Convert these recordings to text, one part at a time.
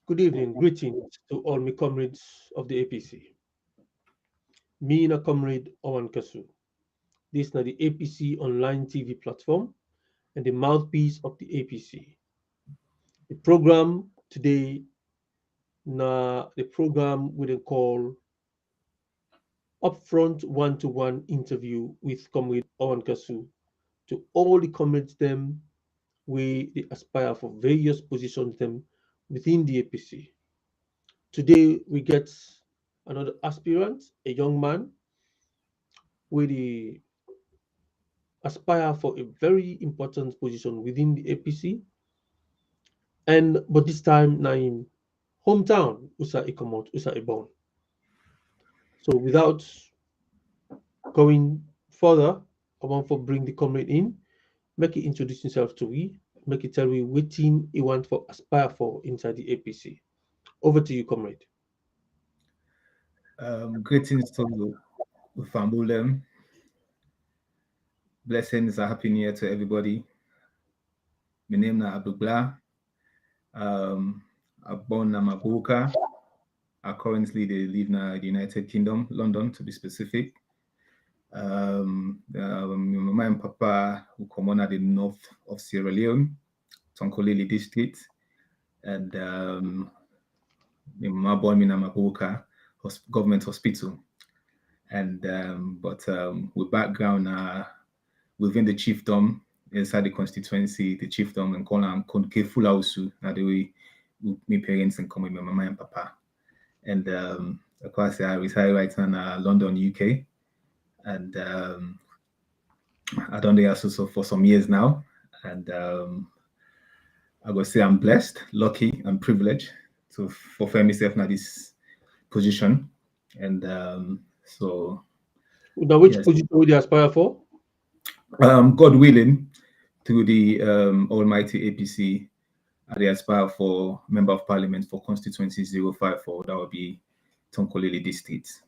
Good evening, greetings to all my comrades of the APC. Me and a comrade OrWanKaSu. This is the APC online TV platform and the mouthpiece of the APC. The program today, the program we dey call Upfront one-to-one interview with comrade OrWanKaSu to all the comrades them we they aspire for various positions them within the APC. Today we get another aspirant, a young man with the aspire for a very important position within the APC. And but this time now in hometown, Usa Ikomot, Usa Ibon. So without going further, I want to bring the comrade in, make it introduce himself to we, make it tell we what team he want for aspire for inside the APC. Over to you, comrade. Greetings to Ufambulem. Blessings, a happy new year to everybody. My name is Abdul Gbla. I'm born in Mabuka. I currently live in the United Kingdom, London to be specific. My mama and papa who come on at the north of Sierra Leone, Tonkolili district, and my mama born me in Mabuka government hospital. And with background within the chiefdom inside the constituency, the chiefdom and call them Konke Fulausu. Now the way my parents and come with my mama and papa. And of course I reside right now in London, UK. And I done the also for some years now. And I would say I'm blessed, lucky, and privileged to fulfill myself in this position. And so Now, which position would you aspire for? God willing, through the Almighty APC, I aspire for Member of Parliament for Constituency 054. That would be Tonkolili District,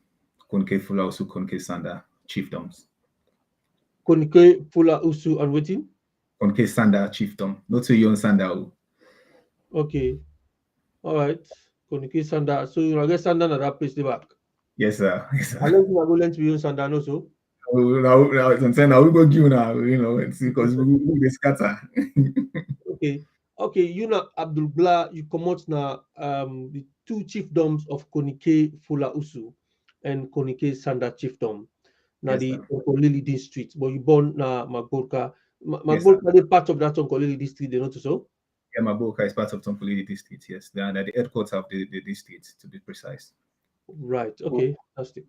Konke Fula Usu, Konke Sanda, Chiefdoms. Konke Fula Usu and waiting? Konke Sanda, Chiefdom. Not to Yon Sanda. Okay. All right. Konke Sanda. So you get Sanda na that place the back. Yes, sir. Yes, sir. I don't think I go learn to be on Sanda also. Now, I'm saying now we go give now, and see because we scatter. Okay. Okay, you know Abdul Gbla, you come out now the two chiefdoms of Konike Fula Usu and Konike Sanda chiefdom. Now Yes, the sir. Onkolili district, but you born na Magorka. Magorka is part of that Onkolili district, they know so? Yeah, Maboka is part of Tonkolili district, yes. They are the headquarters of the district, to be precise. Right, okay, fantastic.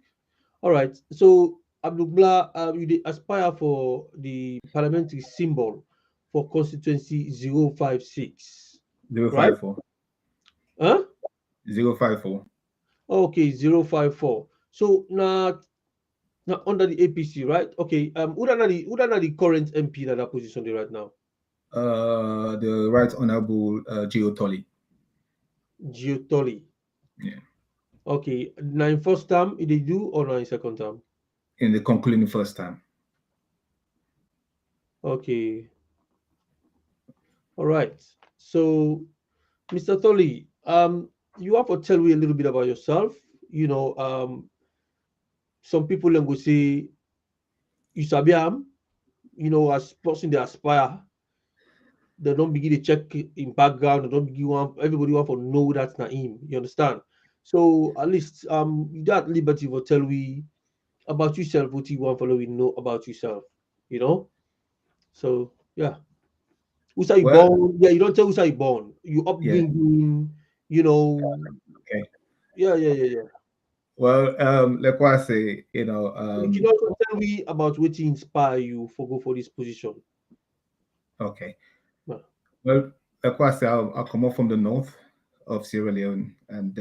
All right, so Abdul Gbla, you aspire for the parliamentary symbol for constituency 056. 054. Huh? 054. Okay, 054. So now under the APC, right? Okay, who are the current MP in that position right now? The Right Honorable Gio Tolly. Giotoli. Yeah. Okay, now in first term, did they do or now in second term? In the concluding first time. Okay. All right. So, Mr. Tolly, you have to tell me a little bit about yourself. You know, some people then go say you sabi am, you know, as person they aspire, they don't begin to check in background, they don't begin want everybody want to know that's not him. You understand? So at least you got liberty to tell we about yourself, what you want to we know about yourself, you know? So yeah. Who's you Well, born? Yeah, you don't tell who's you born. You yeah. upbringing, you know. Okay. Yeah. Well, like what I say, You can also tell me about what inspire you for go for this position. okay. Yeah. Well, like what I say, I come up from the north of Sierra Leone, and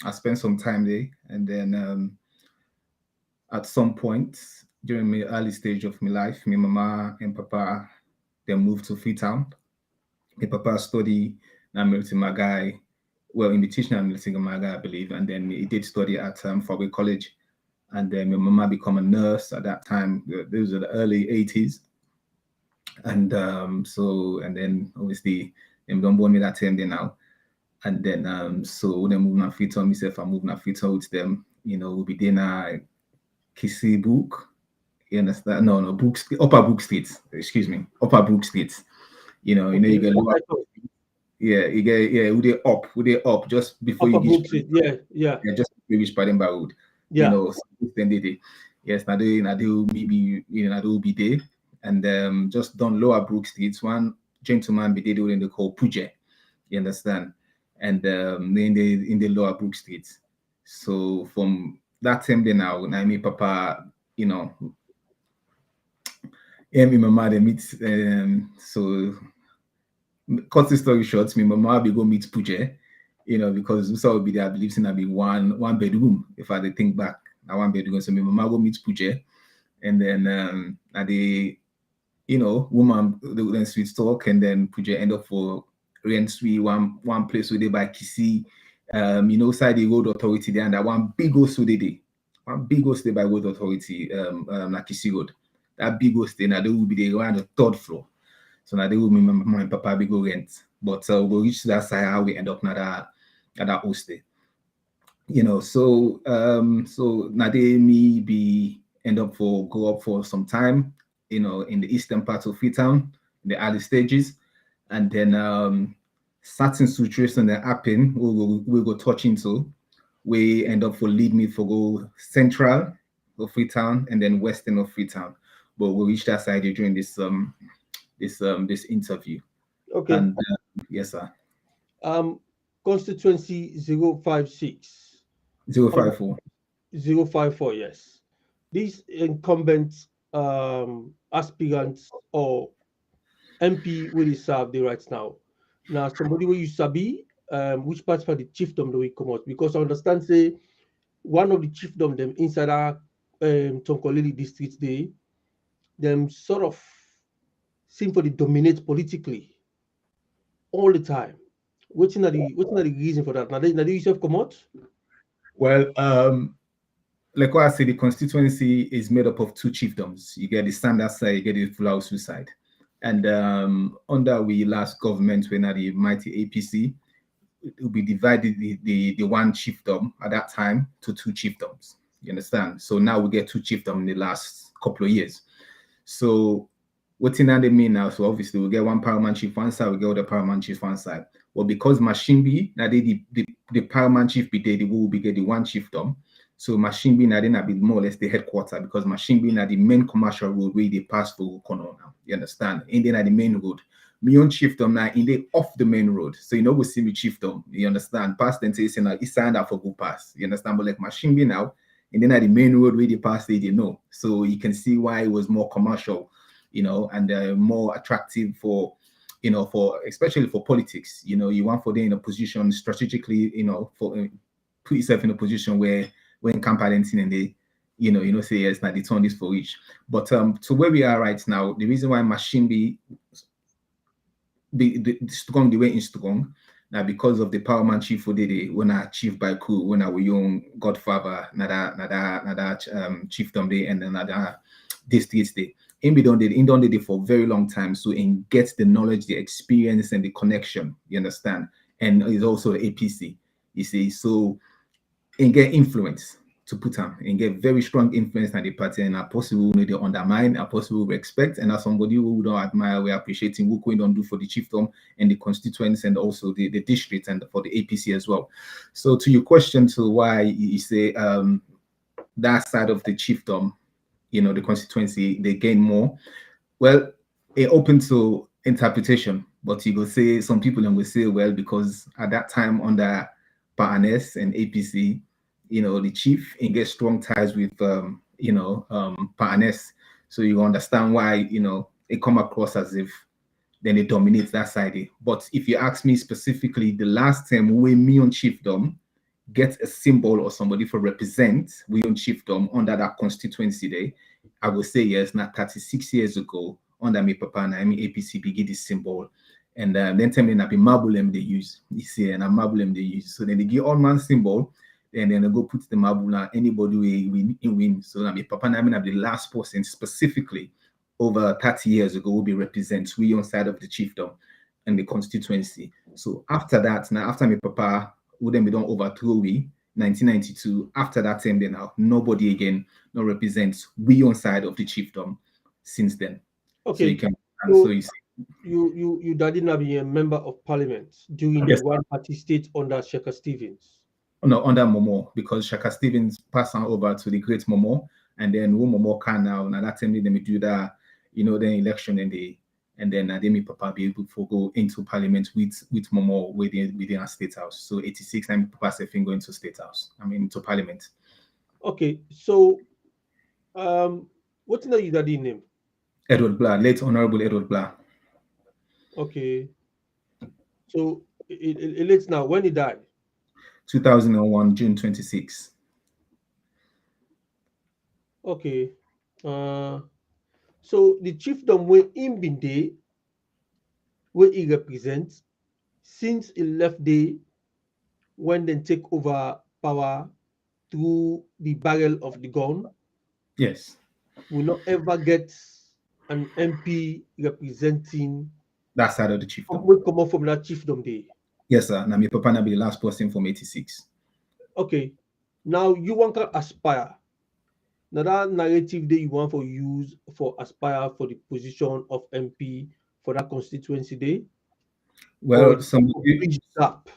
I spent some time there, and then at some point during my early stage of my life, my mama and papa they moved to Freetown. My papa studied Milton Magai, well, in the teaching at Milton Magai, I believe, and then he did study at Fawley College. And then my mama became a nurse at that time. Those are the early 80s. And and then obviously, they don't born me that time there now. And then so when I move na fit on myself, I move na fit on with them. We'll be there na Kissy book. You understand? No, books, Upper Brook Street. Excuse me, Upper Brook Street. You get lower. Yeah, you get we they up just before Upper you Brook get Street. Yeah. just before you reach Pademba Road. Yeah. So then they yes, now they will maybe now they will be there, and just down Lower Brook Street, one gentleman be there when they call Puje. You understand? And in the Lower Brook Street. So from that time then now, I mean Papa, me mama they meet so cut the story short, me mama be go meet Puje, because Usa will be there, I believe in be one bedroom, if I dey think back. Now one bedroom. So my mama go meet Puje, and then at the woman they then sweet talk, and then Puje end up for rent suite one place where they by Kisi, side the road authority there, and that one big also they one big house by road authority, like Kisi Road. That big house there, now they will be there around the third floor. So now they will me my papa be go rent. But we'll reach that side how we end up at that house there. So now they me be end up for go up for some time, in the eastern part of Freetown, in the early stages. And then certain situation that happen we'll go touch into. We end up for lead me for go central of Freetown and then western of Freetown. But we'll reach that side during this this interview. Okay. And yes, sir. Constituency 056. 054. 054, yes. These incumbent aspirants or MP will serve the right now. Now, somebody will you sabi which part for the chiefdom do we come out? Because I understand say one of the chiefdom them inside our Tonkolili district them sort of seem to dominate politically all the time. What's not the reason for that? Now they yourself come out? Well, like what I said, the constituency is made up of two chiefdoms. You get the standard side, you get the Fulausu side. And under we last government, when at the mighty APC, it will be divided the one chiefdom at that time to two chiefdoms. You understand? So now we get two chiefdom in the last couple of years. So what's in that they mean now? So obviously we get one paramount chief one side, we get the paramount chief one side. Well, because Machimbi, now the paramount chief be there, they will be get the one chiefdom. So Machimbi now then be more or less the headquarter, because Machimbi now the main commercial road where they pass through Kono now. You understand? And then at the main road. Me own chiefdom now in the off the main road. So you know we see me chiefdom. You understand? Past then say now it's signed up for go pass. You understand? But like Machimbi now, and then at the main road where they pass they know. So you can see why it was more commercial, and more attractive for especially for politics. You want for them in a position strategically, for put yourself in a position where when campaigning and they, say yes, now they turn this for each. But so where we are right now, the reason why Machimbi be strong the way in strong now because of the paramount chief for the when I achieved by coup when I was young godfather nada chiefdom day and then nada district day. In done it for a very long time, so in get the knowledge, the experience, and the connection. You understand, and it's also APC. You see, so and get influence to put on and get very strong influence at the party, and are possible they undermine, are possible respect, and as somebody who don't admire, we appreciating what we don't do for the chiefdom and the constituents and also the district and for the APC as well. So to your question to why you say that side of the chiefdom, the constituency, they gain more. Well, it open to interpretation, but you go say some people and will say, well, because at that time under PANS and APC, the chief and get strong ties with PANS. So you understand why, it come across as if then it dominates that side. But if you ask me specifically, the last time when me on chiefdom get a symbol or somebody for represent we own chiefdom under that constituency day, I will say yes, not 36 years ago, under me papa and I mean APC begin this symbol. And then tell me that be mabulem they use. You see, and a mabulem they use. So then they give all man symbol, and then they go put the marble now. Anybody will win. So I mean papa and I mean the last person specifically over 30 years ago will be represents we on side of the chiefdom and the constituency. So after that, now after my papa, who then be done overthrow we 1992. After that time, then now nobody again no represents we on side of the chiefdom since then. So you Okay, can and so so you see you daddy now be a member of parliament during the yes, one party state under Shekhar Stevens. no under Momo because Shaka Stevens passed on over to the great Momo, and then who Momo can now that time they do that, then election and then Ademi Papa be able to go into parliament with Momo within our state house. So 86 time Papa said going to state house. I mean to parliament. Okay, so what's the your daddy name? Edward Blah, late Honorable Edward Blah. Okay, so it's now when he died. 2001, June 26. Okay, so the chiefdom where him been there, where he represents since he left there when they take over power through the barrel of the gun, Yes, will not ever get an MP representing that side of the chiefdom. will come up from that chiefdom there. Yes, sir. Now, my papa na be the last person from 86. Okay, now you want to aspire. Now that narrative that you want to use for aspire for the position of MP for that constituency day, or Well, somebody, bridge gap.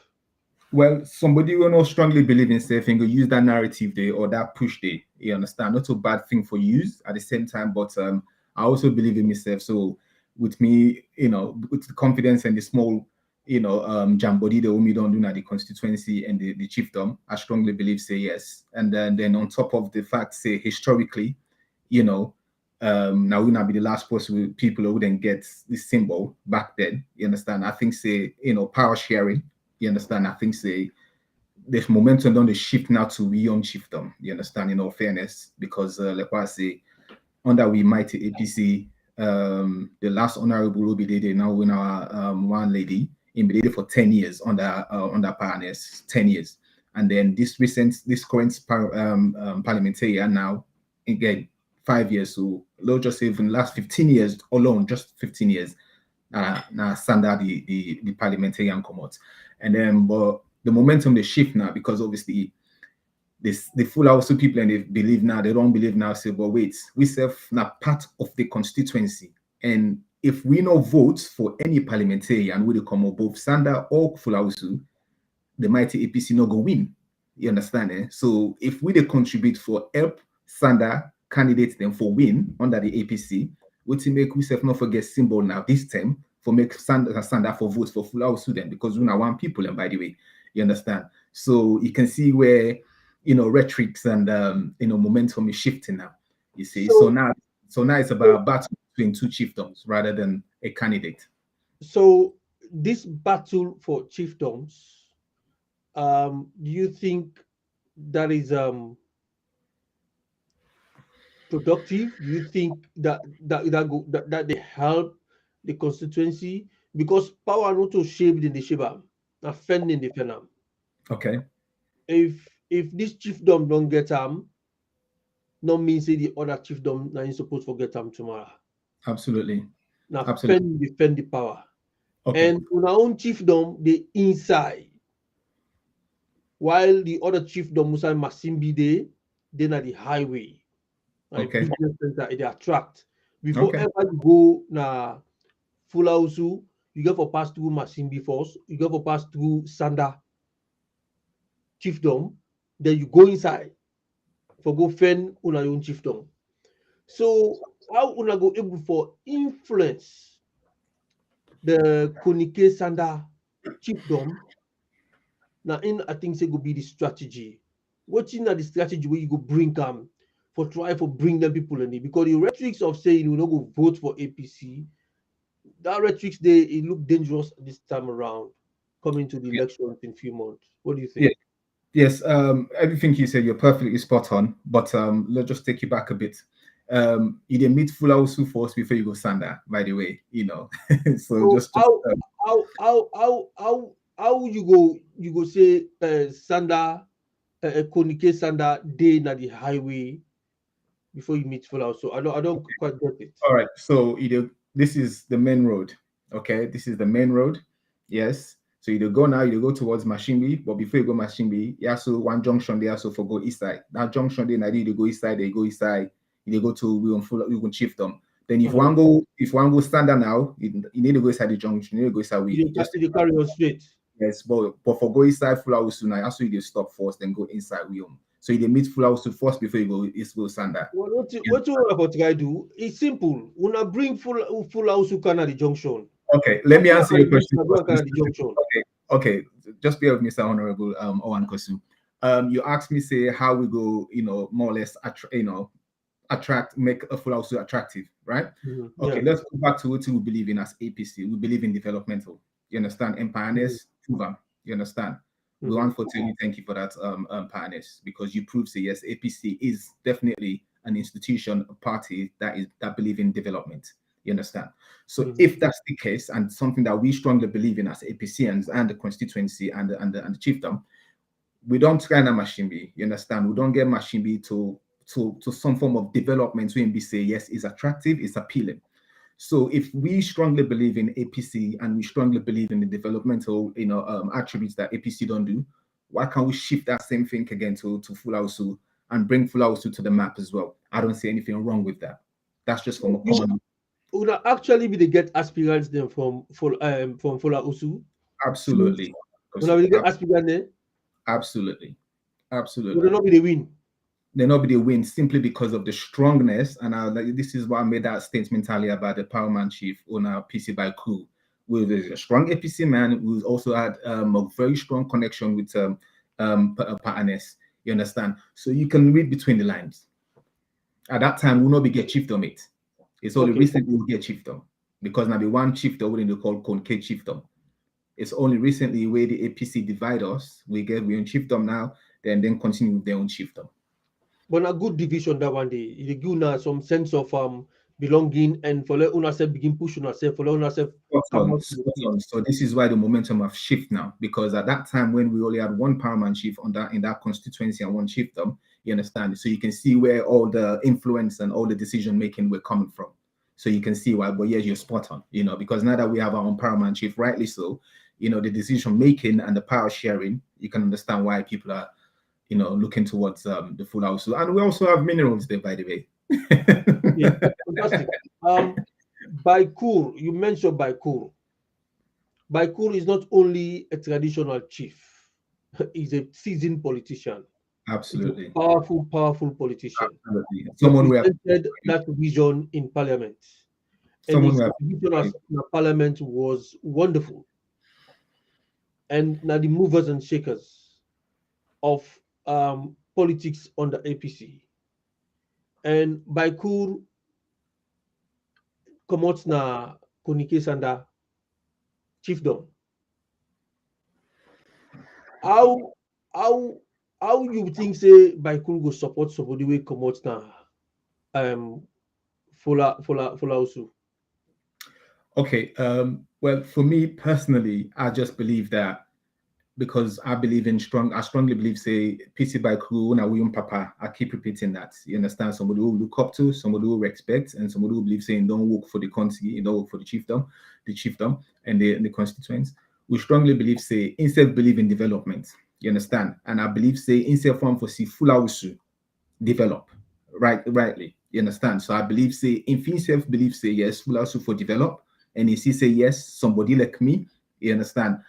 somebody will not strongly believe in safe and go use that narrative day or that push day. You understand? Not a bad thing for use at the same time, but I also believe in myself. So with me, with the confidence and the small, jambody the we don't do now the constituency and the chiefdom, I strongly believe say yes. And then on top of the fact, say historically, now we not be the last possible people who wouldn't get this symbol back then. You understand? I think say, power sharing. You understand? I think say there's momentum on the shift now to we on shift them. You understand? In all fairness, because like what I say, under we mighty APC, the last honorable will be there now with our one lady in be there for 10 years under partners, 10 years. And then this current parliamentarian now again 5 years. So let's just say in the last 15 years alone, just 15 years, now standard the parliamentarian come out. And then but the momentum they shift now because obviously this the full also people and they believe now, they don't believe now, say, but wait, we serve now part of the constituency. And if we no vote for any parliamentarian, will come up both Sanda or Fulausu, the mighty APC no go win. You understand? Eh? So if we they contribute for help Sanda candidates them for win under the APC, what to make we self not forget symbol now this time for make Sanda for votes for Fulausu then because we are one people, and by the way, you understand? So you can see where rhetorics and momentum is shifting now. You see, so So now it's about a battle between two chiefdoms rather than a candidate. so this battle for chiefdoms, do you think that is productive? Do you think that they help the constituency because power not to shape in the shape offending the defend. Okay, If this chiefdom don't get not mean say the other chiefdom now you supposed to get tomorrow. absolutely, Now absolutely. defend the power. Okay, And on our own chiefdom, the inside. While the other chiefdom Musa Masimbi they na the highway. A okay, business center, they attract. Before okay, ever you go na Fulausu, you get for pass through Masimbi first, you get for pass through Sanda chiefdom, then you go inside for go fend una own chiefdom. So how una go able for influence the Konike Sanda chiefdom? Now in I think say go be the strategy. What in the strategy where you go bring them for try for bring them people in it because the rhetorics of saying we not go vote for APC, that rhetorics they it look dangerous this time around coming to the yeah, elections in few months. What do you yeah. think? Yes, everything you said, you're perfectly spot on. But let's just take you back a bit. You didn't meet Fulausu first before you go Sanda, by the way, so So just how you go say Sanda Konike Sanda day na the highway before you meet Full So I don't quite get it. all right. So this is the main road. Okay, this is the main road. Yes. So you go now, you go towards Mashimbi, but before you go Mashimbi, you also one junction there, so for go east side. That junction there, you go east side, they go east side, you go to we can shift them. Then if one go standard now, you need to go inside the junction, you need to go inside we just to carry on straight. Yes, but for go inside full house now, also you stop first, then go inside we So you meet full house first before you go east go standard. Well, what you about to do? It's simple. Una bring full house to Canada Junction. Okay, let me answer your question. Junction. Okay, just bear with me, Mr. Honorable OrWanKaSu. You asked me say how we go, more or less make a full house attractive, right? Okay, let's go back to what we believe in as APC. We believe in developmental. You understand? And pioneers, you understand? We want to tell you thank you for that, pioneers, because you prove say yes, APC is definitely an institution, a party that believe in development. You understand? So if that's the case, and something that we strongly believe in as APCians and the constituency and the chiefdom, we don't kind of Mashimbi. You understand? We don't get Mashimbi to some form of development when we say yes, it's attractive, it's appealing. So if we strongly believe in APC and we strongly believe in the developmental, attributes that APC don't do, why can't we shift that same thing again to Fulausu and bring Fulausu to the map as well? I don't see anything wrong with that. That's just from a common. Would actually be the get aspirants then from Fulausu? Absolutely. Would we get aspirants there? Absolutely. Would not be the win? They're not be the win simply because of the strongness, and this is why I made that statement earlier about the Powerman chief on our PC by Crew, with a strong APC man who's also had a very strong connection with partners. You understand? So you can read between the lines. At that time, we'll not be get chiefdom it. It's only recently we get chiefdom, because now the one chiefdom wouldn't call Concave chiefdom. It's only recently where the APC divide us. We own chiefdom now, then continue with their own chiefdom. But a good division that one day, it give us some sense of belonging, and for let yourself begin pushing yourself, for let yourself. So this is why the momentum have shift now, because at that time when we only had one Powerman chief in that constituency and one chiefdom, you understand. So you can see where all the influence and all the decision making were coming from. So you can see why. But yes, you're spot on. Because now that we have our own Powerman chief, rightly so, the decision making and the power sharing, you can understand why people are looking towards the full house. And we also have minerals there, by the way. Yeah, fantastic. Baikur, you mentioned Baikur. Baikur is not only a traditional chief, he's a seasoned politician. Absolutely. Powerful politician. Absolutely. Someone who represented that vision in Parliament. And his contribution in Parliament was wonderful. And now the movers and shakers of politics under APC. And Baikur comes na Konike Sanda chiefdom. How you think say Baikur go support somebody wey comot na Fulausu? Okay. Well, for me personally, I just believe that, because I strongly believe, say, PC by crew, na William Papa. I keep repeating that. You understand? Somebody who look up to, somebody who respect, and somebody who believes saying don't work for the country, don't work for the chiefdom, and the constituents. We strongly believe, say, instead believe in development. You understand? And I believe, say, instead form for see Fulausu develop rightly. You understand? So I believe, say, if himself believes, say, yes, Fulausu for develop, and if he say yes, somebody like me, you understand?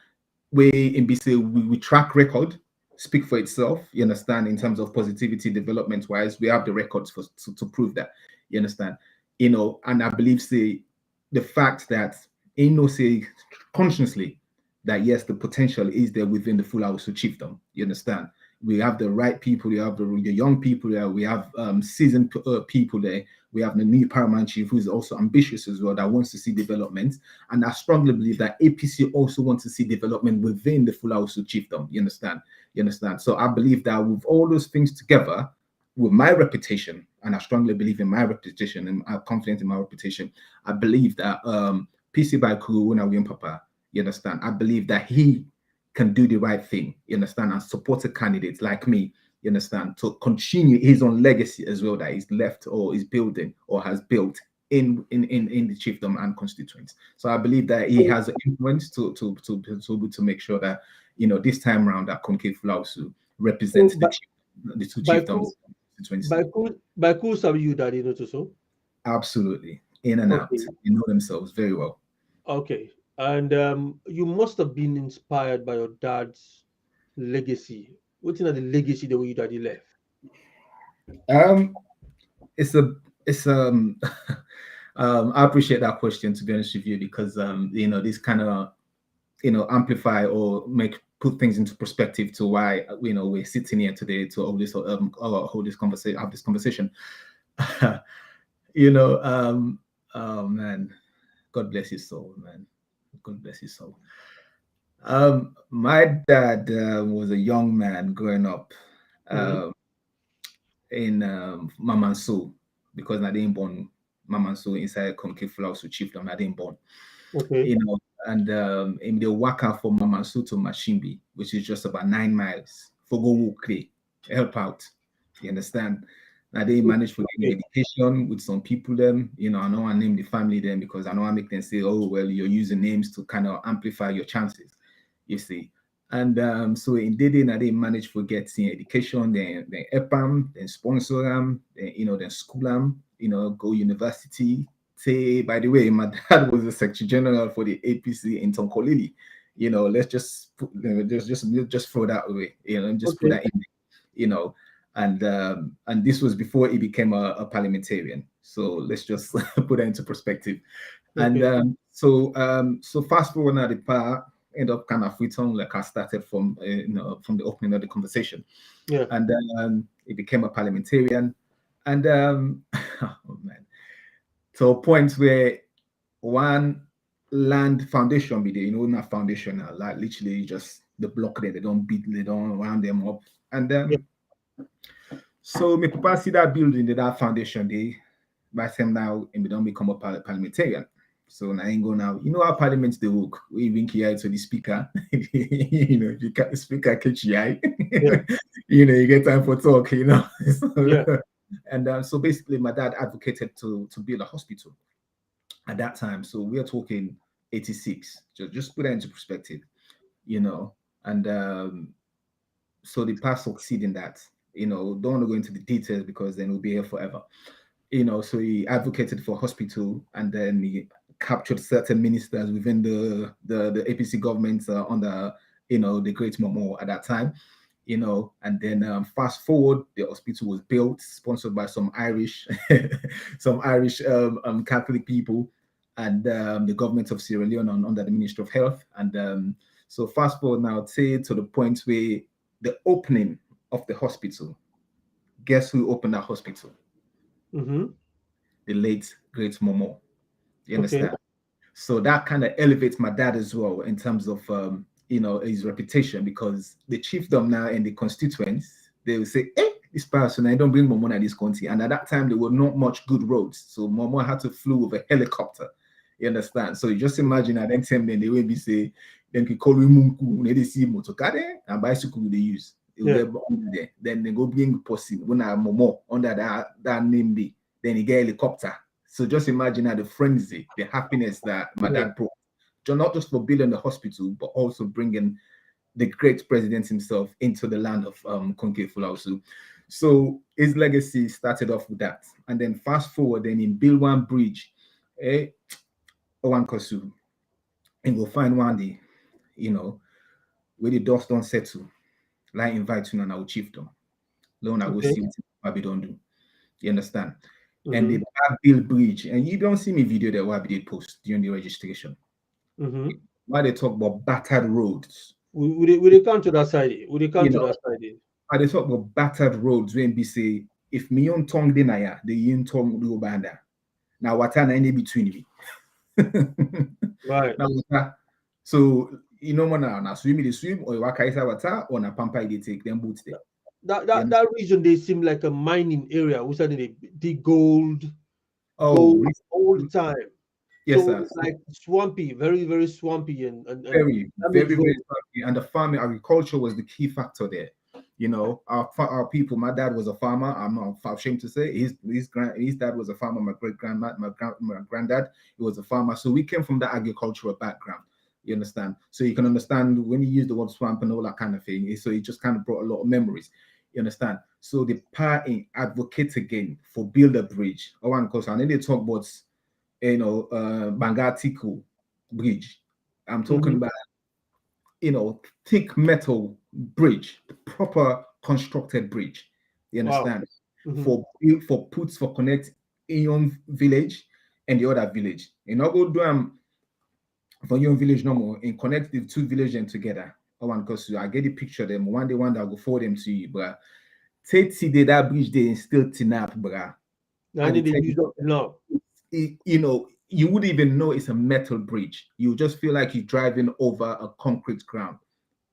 Where in BC we track record speak for itself, you understand, in terms of positivity development wise, we have the records to prove that, you understand, and I believe, say, the fact that say consciously that yes, the potential is there within the full house chiefdom, you understand. We have the right people, we have the young people there, we have seasoned people there, we have the new paramount chief who's also ambitious as well, that wants to see development. And I strongly believe that APC also wants to see development within the full house chiefdom, you understand. So I believe that with all those things together, with my reputation, and I strongly believe in my reputation, and I'm confident in my reputation, I believe that PC by Crew, William Papa, you understand, I believe that he can do the right thing, you understand, and support a candidate like me, you understand, to continue his own legacy as well that he's left or is building or has built in the chiefdom and constituents. So I believe that he has an influence to make sure that this time around that Concave Lausu So represents the two by chiefdoms ku constituency. by ku sabi you daddy know to so. Absolutely, in and out. Okay. They know themselves very well. Okay. And you must have been inspired by your dad's legacy. What's in the legacy the way your daddy left? Um, it's a it's I appreciate that question, to be honest with you, because this kind of amplify or make put things into perspective to why we're sitting here today to hold this conversation, have this conversation. you know oh man, God bless his soul, man. God bless his soul. My dad was a young man growing up Hmm. uh, in Mamansu, because I didn't born Mamansu inside Konke Fulausu chiefdom. I didn't born, Okay. you know, and in the waka from Mamansu to Mashimbi, which is just about 9 miles, for go walk help out. You understand? Now they managed to get Okay. education with some people. Them, I know I name the family them because I know I make them say, "Oh well, you're using names to kind of amplify your chances." You see, and so in Dede, I didn't manage to get education, then EPAM, then sponsor them, then school them, go university. Say, by the way, my dad was the Secretary General for the APC in Tonkolili. Let's just put, just throw that away. Just put Okay. that in. You know, and this was before he became a parliamentarian. So let's just put that into perspective. And Okay. so fast forward now, the part end up kind of return like I started from from the opening of the conversation, Yeah. and he became a parliamentarian, and oh man, to a point where one land foundation be there, not foundation now, like literally just the block there, they don't round them up, and Yeah. so my papa see that building, that foundation, they by them now and we don't become a parliamentarian. So now I ain't go now. You know how parliaments they work. We even here to the speaker. If you the speaker catch your eye, Yeah. you get time for talk, Yeah. So, and so basically my dad advocated to build a hospital at that time. So we are talking 86. Just put that into perspective, you know. And so the past succeed in that. Don't want to go into the details because then we'll be here forever. So he advocated for hospital, and then he captured certain ministers within the APC government under the Great Momo at that time. And then fast forward, the hospital was built, sponsored by some Irish, some Irish Catholic people, and the government of Sierra Leone under the Ministry of Health. And so fast forward now, say to the point where the opening of the hospital. Guess who opened that hospital? Mm-hmm. The late great Momo. You Okay. understand? So that kind of elevates my dad as well in terms of his reputation, because the chiefdom now and the constituents, they will say, "Hey, this person, I don't bring Momo in this country." And at that time, there were not much good roads, so Momo had to flew with a helicopter. You understand? So you just imagine at that time, then they will be say, then we call him Munku, they see motokade and bicycle they use. They will Yeah. get under there. Then they go bring person when I Momo under that name be. Then he get helicopter. So just imagine the frenzy, the happiness that my Yeah. dad brought, not just for building the hospital, but also bringing the great president himself into the land of Konke Fulausu. So his legacy started off with that. And then fast forward, then in build one bridge, OrWanKaSu, and we'll find one day, where the dust don't settle, like invite you on our chiefdom. Loan I will Okay. see what we don't do. You understand? And the Mm-hmm. build bridge, and you don't see me video that Wabi did post during the registration. Mm-hmm. Why they talk about battered roads, We come to that side. We come you to know, that side. why they talk about battered roads when we say if me on tongue dinaya, the yin tongue do banda. Now what are any between me? Right. Now so now swim the swim or wakaisa water or na pampa they take them boots there. That You that know? that region they seem like a mining area. We said they dig gold, Oh, gold all the time. yes, sir. So like swampy, very very swampy and Very, damaged very, very road. swampy. And the farming agriculture was the key factor there. You know, our people. My dad was a farmer. I'm not ashamed to say his dad was a farmer. My great grandma, my granddad, he was a farmer. So we came from that agricultural background. You understand? So you can understand when you use the word swamp and all that kind of thing. So it just kind of brought a lot of memories. You understand? So the party advocate again for build a bridge. OrWanKaSu. And then they talk about Bangatiku bridge. I'm talking Mm-hmm. about thick metal bridge, proper constructed bridge. You Wow. understand? Mm-hmm. For puts for connect Ion village and the other village. You know, go do for your village no more and connect the two villages together. Because I get the picture of them. One day I'll go forward them to you, bruh. Take that bridge there and still tinap, bruh. I And they need to tell use up now. you wouldn't even know it's a metal bridge. You just feel like you're driving over a concrete ground.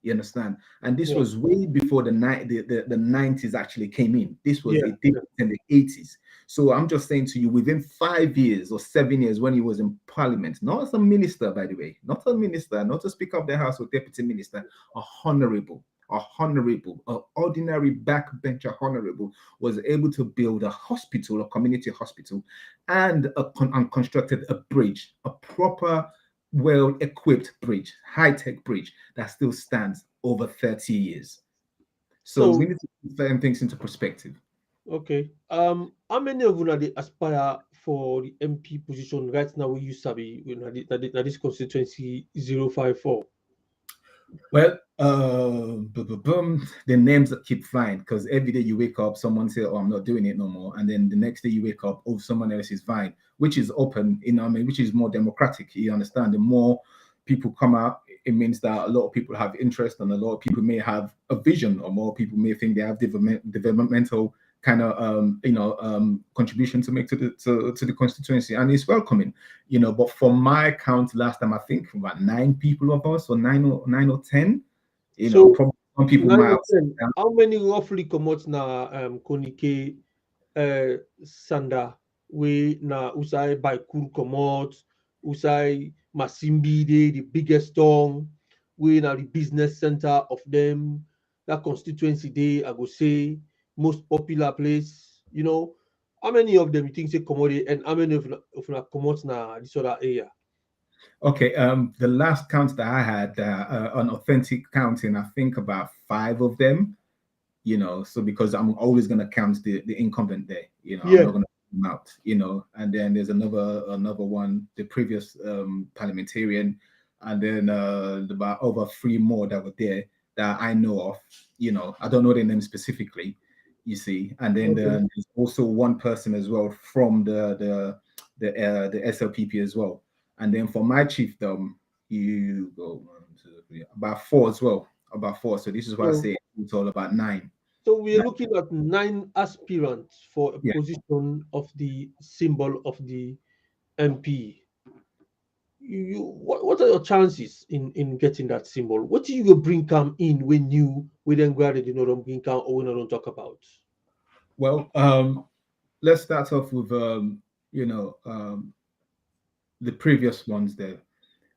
You understand? And this Yeah. was way before the 90s actually came in. This was Yeah. it Yeah. in the 80s. So I'm just saying to you, within 5 years or 7 years when he was in parliament, not as a minister, by the way, not a minister, not a speaker of the house or deputy minister, an ordinary backbencher honorable was able to build a hospital, a community hospital, and constructed a bridge, a proper well-equipped bridge, high-tech bridge that still stands over 30 years. So we So, need to put certain things into perspective. okay. How many of you are they aspire for the MP position right now? Where you sabi, this constituency 054. Well, the names that keep flying because every day you wake up, someone say, "Oh, I'm not doing it no more," and then the next day you wake up, oh, someone else is vying, which is open, I mean, which is more democratic. You understand? The more people come out, it means that a lot of people have interest, and a lot of people may have a vision, or more people may think they have developmental kind of contribution to make to the constituency, and it's welcoming. But from my count last time, I think about 9 people of us, or nine or 10. So Probably some people nine might or have said ten. that. How many roughly come out na Konike Sanda we na Usai Baikuru comot, Usai Masimbi dey the biggest town, we na the business center of them. That constituency day, I go say most popular place. How many of them you think say comot dey, and how many of na comot na this other area? Okay, the last count that I had, an authentic counting, I think about 5 of them. So because I'm always going to count the incumbent there. I'm Yeah. not going to them out. And then there's another one, the previous parliamentarian, and then about over 3 more that were there that I know of. I don't know their name specifically, you see. And then Okay. there's also one person as well from the SLPP as well. And then for my chiefdom, you go 1, 2, 3, about 4 as well, about 4. So this is why I So say it's all about 9. So we're looking at 9 aspirants for a Yeah. position of the symbol of the MP. What are your chances in getting that symbol? What do you go bring come in when we then go ahead, don't bring come or we don't talk about? Well, let's start off with you know um, the previous ones there.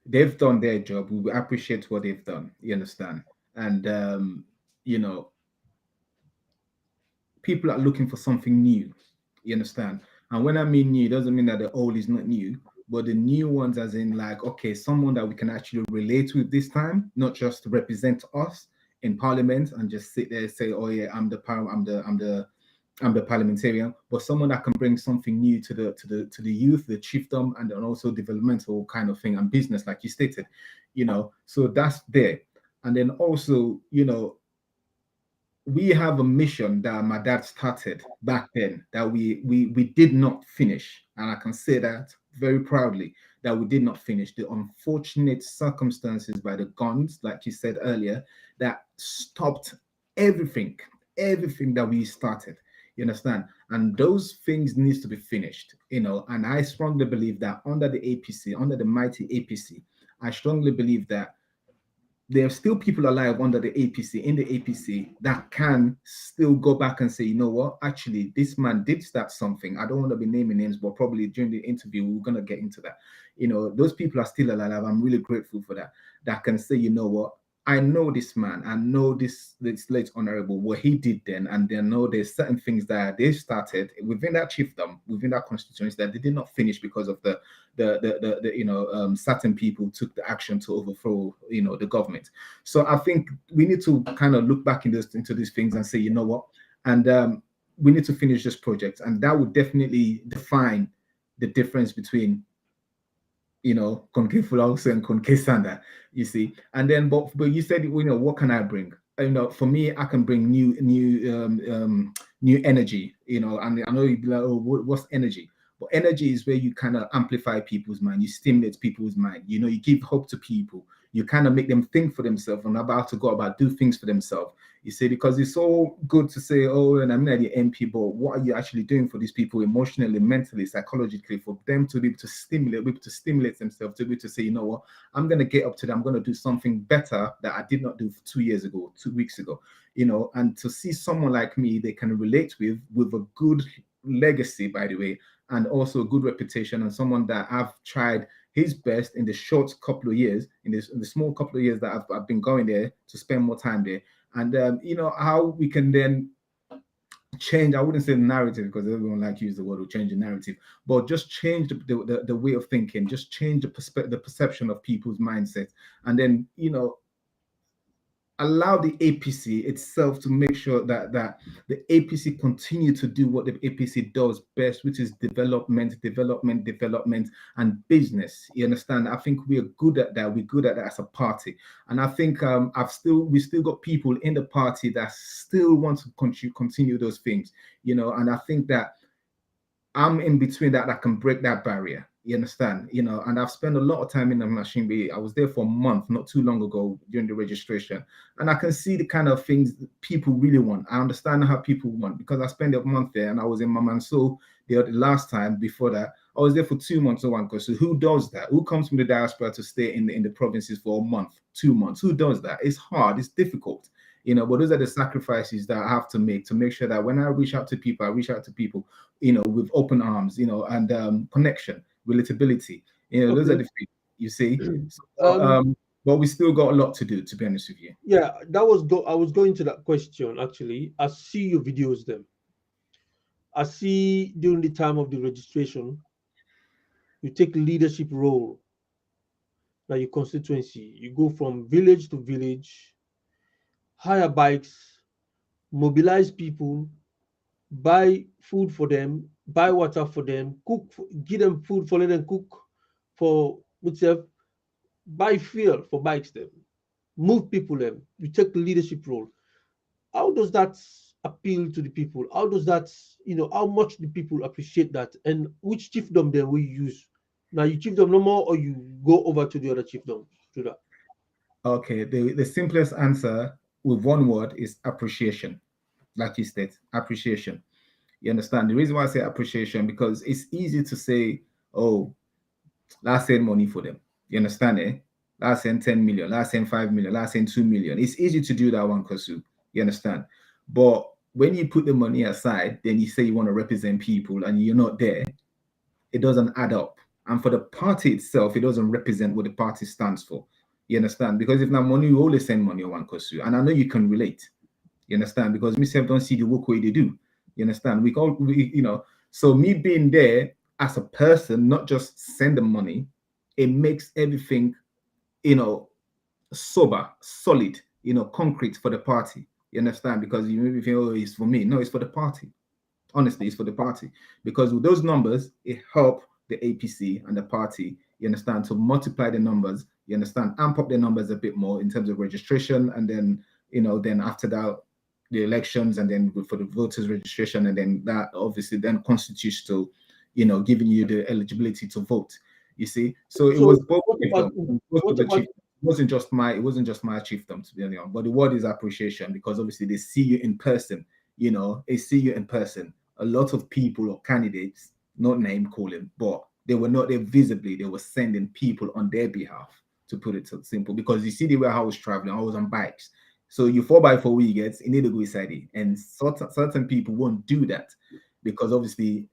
They've done their job. We appreciate what they've done. You understand? And you know, people are looking for something new. You understand? And when I mean new, it doesn't mean that the old is not new, but the new ones, as in like, okay, someone that we can actually relate with this time, not just represent us in parliament and just sit there and say, oh yeah, I'm the parliamentarian, but someone that can bring something new to the youth, the chiefdom, and then also developmental kind of thing and business, like you stated. So that's there. And then also, we have a mission that my dad started back then that we did not finish, and I can say that very proudly that we did not finish. The unfortunate circumstances by the guns, like you said earlier, that stopped everything, everything that we started. You understand? And those things needs to be finished. And I strongly believe that under the APC, under the mighty APC, I strongly believe that there are still people alive under the APC, in the APC, that can still go back and say, you know what, actually, this man did start something. I don't want to be naming names, but probably during the interview, we're going to get into that. Those people are still alive. I'm really grateful for that. That can say, you know what, I know this man, I know this late honorable, what he did then, and they know there's certain things that they started within that chiefdom, within that constituency that they did not finish because of the certain people took the action to overthrow the government. So I think we need to kind of look back into these things and say, you know what, and we need to finish this project, and that would definitely define the difference between con que Fulauso and con que Sanda, you see. And then, but you said, what can I bring? For me, I can bring new energy, and I know you'd be like, oh, what's energy? But energy is where you kind of amplify people's mind, you stimulate people's mind, you give hope to people, you kind of make them think for themselves and about to go about do things for themselves. You see, because it's all good to say, oh, and I'm not the MP, but what are you actually doing for these people emotionally, mentally, psychologically, for them to be able to stimulate themselves, to be able to say, you know what, I'm going to get up to them, I'm going to do something better that I did not do 2 years ago, 2 weeks ago, and to see someone like me they can relate with a good legacy, by the way, and also a good reputation, and someone that I've tried his best in the short couple of years, in the small couple of years that I've been going there to spend more time there. And how we can then change, I wouldn't say the narrative because everyone like use the word or change the narrative, but just change the way of thinking, just change the perception of people's mindset, and then allow the APC itself to make sure that the APC continue to do what the APC does best, which is development, and business. You understand? I think we are good at that. We're good at that as a party, and I think we still got people in the party that still want to continue those things. And I think that I'm in between that can break that barrier. You understand? And I've spent a lot of time in the machine bay. I was there for a month, not too long ago during the registration. And I can see the kind of things people really want. I understand how people want because I spent a month there and I was in Mamanso the last time before that. I was there for 2 months or one. So who does that? Who comes from the diaspora to stay in the provinces for a month, 2 months? Who does that? It's hard. It's difficult. But those are the sacrifices that I have to make sure that when I reach out to people, with open arms, and connection, relatability. Those are the things you see. So, but we still got a lot to do, to be honest with you. Yeah, I was going to that question actually. I see your videos them. I see during the time of the registration, you take leadership role. Like your constituency, you go from village to village, hire bikes, mobilize people, buy food for them, buy water for them, give them food for let them cook for themselves, buy fuel for bikes them, move people them. You take the leadership role. How does that appeal to the people? How does that, how much do people appreciate that? And which chiefdom then we use? Now you chiefdom no more, or you go over to the other chiefdom to that? Okay, the simplest answer with one word is appreciation. Like you said, appreciation. You understand? The reason why I say appreciation, because it's easy to say, oh, let's send money for them. You understand it? Let's send 10 million, let's send 5 million, let's send 2 million. It's easy to do that OrWanKaSu. You understand? But when you put the money aside, then you say you want to represent people and you're not there, it doesn't add up. And for the party itself, it doesn't represent what the party stands for. You understand? Because if not money, you always send money OrWanKaSu. And I know you can relate. You understand? Because myself don't see the work way they do. You understand? So me being there as a person, not just send the money, it makes everything, sober, solid, concrete for the party. You understand? Because you maybe think, oh, it's for me. No, it's for the party. Honestly, it's for the party. Because with those numbers, it help the APC and the party, you understand, to multiply the numbers, you understand, amp up the numbers a bit more in terms of registration, and then, then after that, the elections, and then for the voters registration, and then that obviously then constitutes to, giving you the eligibility to vote. You see, so it was both chiefdom. It wasn't just my chiefdom, to be honest. But the word is appreciation, because obviously they see you in person. They see you in person. A lot of people or candidates, not name calling, but they were not there visibly. They were sending people on their behalf, to put it so simple. Because you see the way I was traveling, I was on bikes. So you 4x4 we get, you need to go inside it. And certain people won't do that because obviously,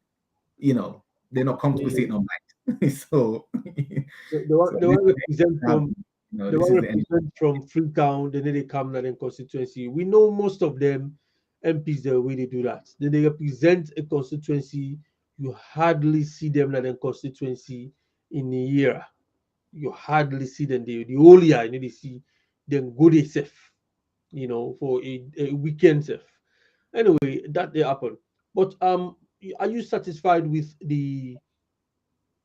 they're not comfortable sitting on bikes. So they want to represent from No, They this will is the end. represent from Freetown, then they come to the constituency. We know most of them MPs the way they do that. Then they represent a constituency. You hardly see them in the constituency in a year. You hardly see them. The whole year, they see them go they safe, for a weekend safe. Anyway, that they happen. But are you satisfied with the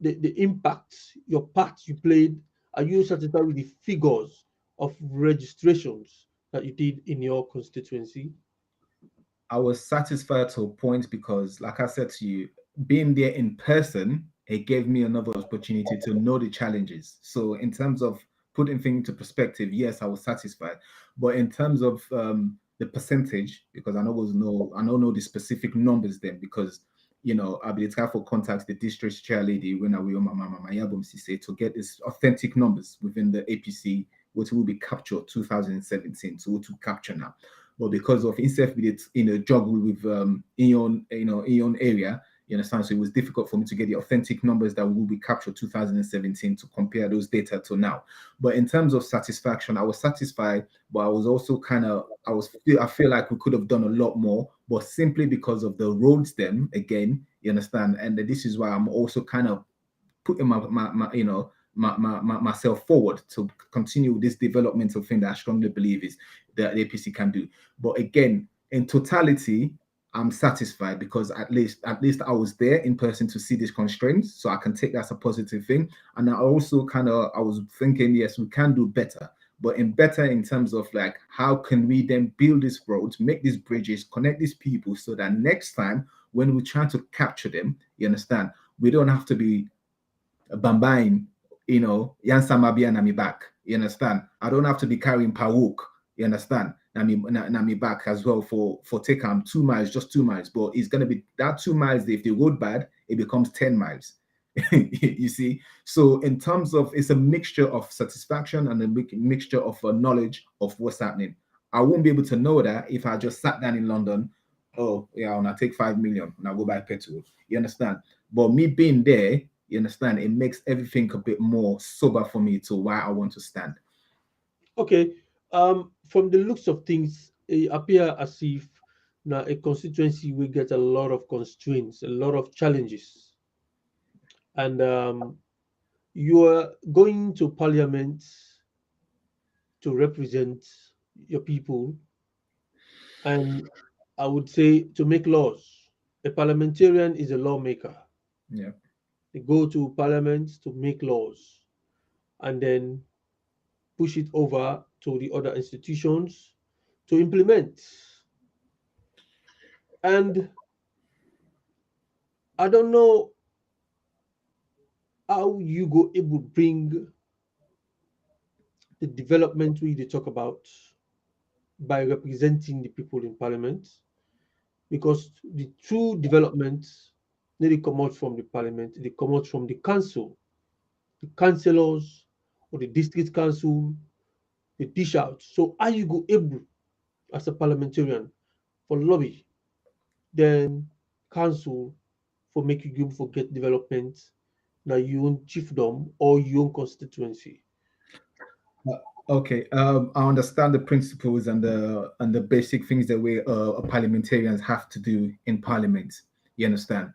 impact, your part you played? Are you satisfied with the figures of registrations that you did in your constituency? I was satisfied to a point because, like I said to you, being there in person, it gave me another opportunity to know the challenges. So, in terms of putting things into perspective, yes, I was satisfied. But in terms of the percentage, because I don't know the specific numbers then, because I'll be the type of contacts the district chair lady when I will my album say to get this authentic numbers within the APC, which will be captured 2017, so what to capture now. But because of instead with it juggle with in your own area, you understand. So it was difficult for me to get the authentic numbers that will be captured 2017 to compare those data to now. But in terms of satisfaction, I was satisfied, but I was also I feel like we could have done a lot more, but simply because of the roads them again, you understand. And this is why I'm also kind of putting myself forward to continue this developmental thing that I strongly believe is that the APC can do. But again, in totality, I'm satisfied because at least I was there in person to see these constraints, so I can take that as a positive thing. And I also I was thinking, yes, we can do better, but in better in terms of like how can we then build these roads, make these bridges, connect these people, so that next time when we try to capture them, you understand, we don't have to be bambaing, Yansa Mabia na me back. You understand? I don't have to be carrying Pawuk, you understand? Na me back as well for take 2 miles, just 2 miles. But it's gonna be that 2 miles, if the road bad, it becomes 10 miles. You see, so in terms of it's a mixture of satisfaction and a mixture of knowledge of what's happening. I won't be able to know that if I just sat down in London. Oh yeah, and I take 5 million and I go buy petrol. You understand? But me being there, you understand, it makes everything a bit more sober for me to why I want to stand. Okay. From the looks of things, it appear as if now a constituency will get a lot of constraints, a lot of challenges, and you are going to parliament to represent your people, and I would say to make laws. A parliamentarian is a lawmaker. Yeah. They go to parliament to make laws and then push it over to the other institutions to implement. And I don't know how you go able bring the development we they talk about by representing the people in parliament, because the true development they come out from the parliament, they come out from the council, the councillors or the district council, they dish out. So how you go able as a parliamentarian for lobby, then council for make you give for get development na your own chiefdom or your own constituency. Okay, I understand the principles and the basic things that we parliamentarians have to do in parliament. You understand,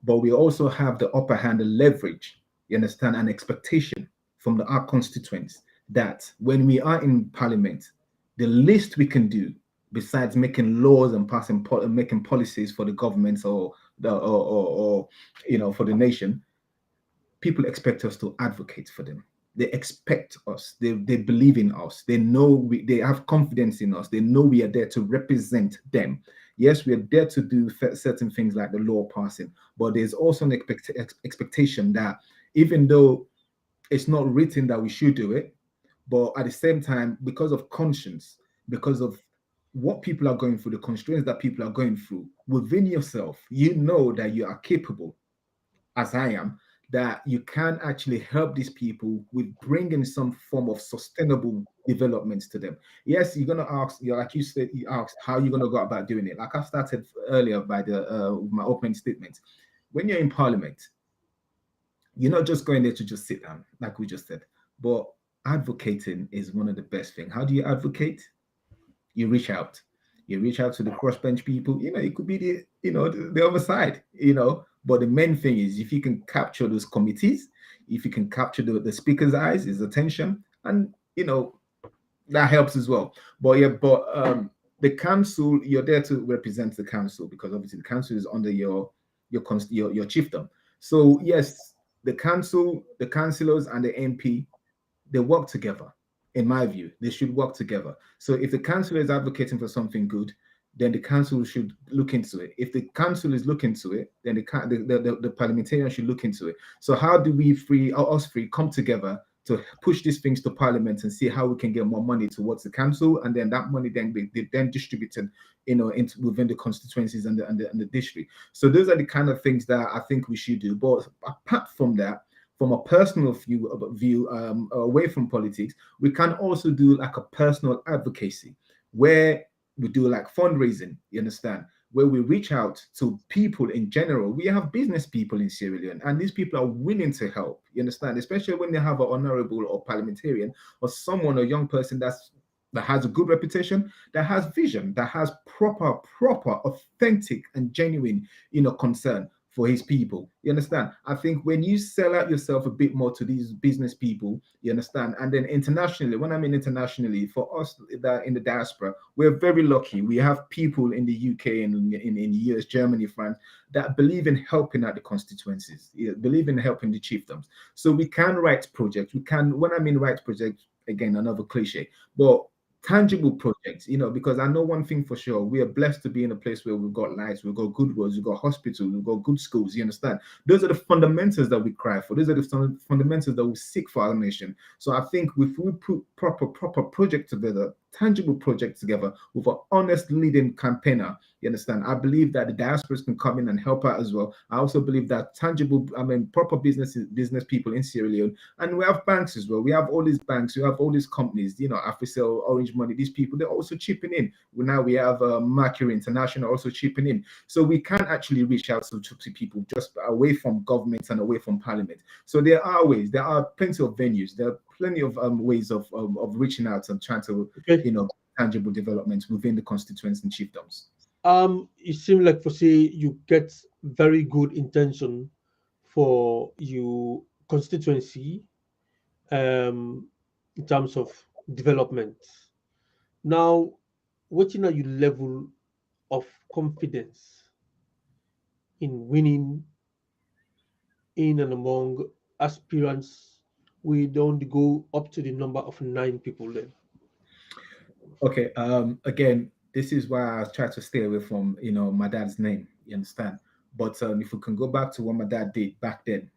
but we also have the upper hand, the leverage. You understand, an expectation from our constituents that when we are in parliament, the least we can do, besides making laws and making policies for the governments or for the nation, people expect us to advocate for them. They expect us. They believe in us. They know they have confidence in us. They know we are there to represent them. Yes, we are there to do certain things like the law passing, but there's also an expectation that even though it's not written that we should do it, but at the same time, because of conscience, because of what people are going through, the constraints that people are going through within yourself, you know that you are capable, as I am, that you can actually help these people with bringing some form of sustainable developments to them. Yes, you're gonna ask, like you said, you asked how you're gonna go about doing it. Like I started earlier by my opening statement. When you're in Parliament, you're not just going there to just sit down, like we just said, but advocating is one of the best things. How do you advocate? You reach out. You reach out to the crossbench people. It could be the other side. But the main thing is if you can capture those committees, if you can capture the speaker's eyes, his attention, and that helps as well. But the council, you're there to represent the council because obviously the council is under your chiefdom. So yes, the council, the councillors, and the MP, they work together. In my view, they should work together. So if the council is advocating for something good, then the council should look into it. If the council is looking into it, then the parliamentarian should look into it. So how do we us three come together to push these things to Parliament and see how we can get more money towards the council, and then that money then be then distributed, within the constituencies and the district. So those are the kind of things that I think we should do. But apart from that, from a personal view, away from politics, we can also do like a personal advocacy where we do like fundraising, you understand, where we reach out to people in general. We have business people in Sierra Leone, and these people are willing to help, you understand, especially when they have an honorable or parliamentarian or someone, a young person that has a good reputation, that has vision, that has proper, authentic and genuine, concern for his people. You understand? I think when you sell out yourself a bit more to these business people, you understand? And then internationally, when I mean internationally, for us that in the diaspora, we're very lucky. We have people in the UK and in US, Germany, France, that believe in helping out the constituencies, believe in helping the chiefdoms. So we can write projects. When I mean write projects, again, another cliche, but tangible projects, because I know one thing for sure: we are blessed to be in a place where we've got lights, we've got good roads, we've got hospitals, we've got good schools. You understand? Those are the fundamentals that we cry for. Those are the fundamentals that we seek for our nation. So I think if we put proper project together, tangible project together with an honest leading campaigner, you understand, I believe that the diasporas can come in and help out as well. I also believe that proper business people in Sierra Leone, and we have banks as well. We have all these banks, we have all these companies, Africell, Orange Money, these people, they're also chipping in. Now we have Mercury International also chipping in. So we can actually reach out to people just away from government and away from Parliament. So there are ways, there are plenty of venues, there are plenty of ways of reaching out and trying to, tangible developments within the constituents and chiefdoms. It seems like, for say, you get very good intention for your constituency, in terms of development. Now, what are your level of confidence in winning in and among aspirants? We don't go up to the number of 9 people then. Okay. Again, this is why I try to stay away from, my dad's name. You understand? But if we can go back to what my dad did back then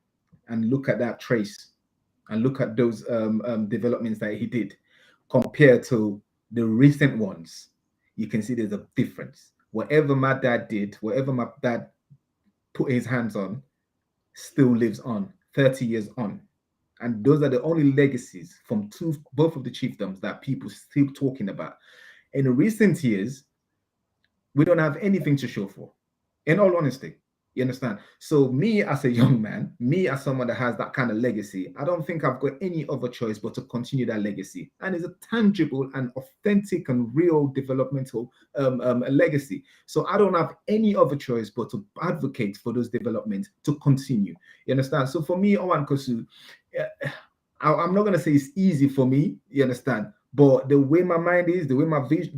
and look at that trace and look at those developments that he did compared to the recent ones, you can see there's a difference. Whatever my dad did, whatever my dad put his hands on, still lives on 30 years on. And those are the only legacies from both of the chiefdoms that people still talking about. In recent years, we don't have anything to show for, in all honesty. You understand? So me as a young man, me as someone that has that kind of legacy, I don't think I've got any other choice but to continue that legacy. And it's a tangible and authentic and real developmental legacy. So I don't have any other choice but to advocate for those developments to continue. You understand? So for me, OrWanKaSu, I'm not going to say it's easy for me, you understand? But the way my mind is, the way my vision,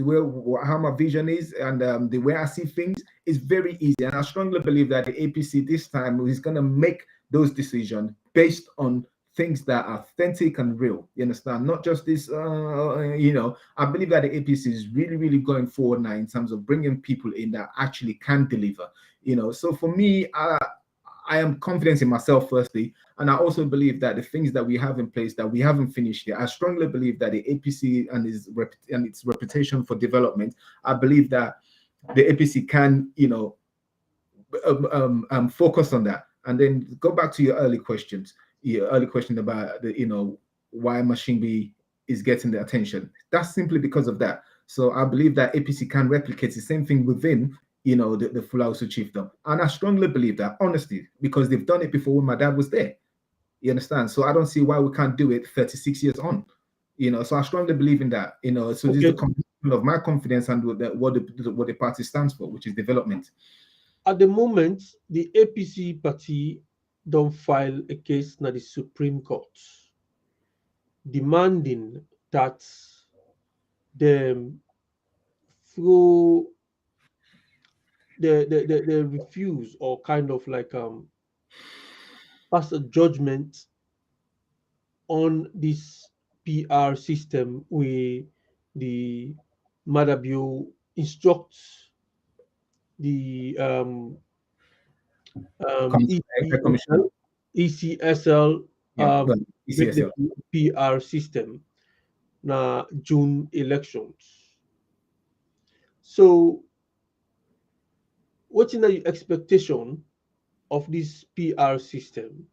how my vision is, and the way I see things is very easy. And I strongly believe that the APC this time is going to make those decisions based on things that are authentic and real. You understand? Not just this, I believe that the APC is really, really going forward now in terms of bringing people in that actually can deliver. So for me, I am confident in myself, firstly, and I also believe that the things that we have in place that we haven't finished yet, I strongly believe that the APC and its reputation for development, I believe that the APC can, focus on that. And then go back to your early question about why Mashingbi is getting the attention. That's simply because of that. So I believe that APC can replicate the same thing within the Fulausu chiefdom. And I strongly believe that, honestly, because they've done it before when my dad was there. You understand? So I don't see why we can't do it 36 years on. So I strongly believe in that. So this is the Okay. combination of my confidence and what the party stands for, which is development. At the moment, the APC party don't file a case na the Supreme Court demanding that them through they refuse or kind of like pass a judgment on this PR system where the Madabio instructs the Commissioner. ECSL Yeah, well, make the ECSL. PR system na June elections. So what's in the expectation of this PR system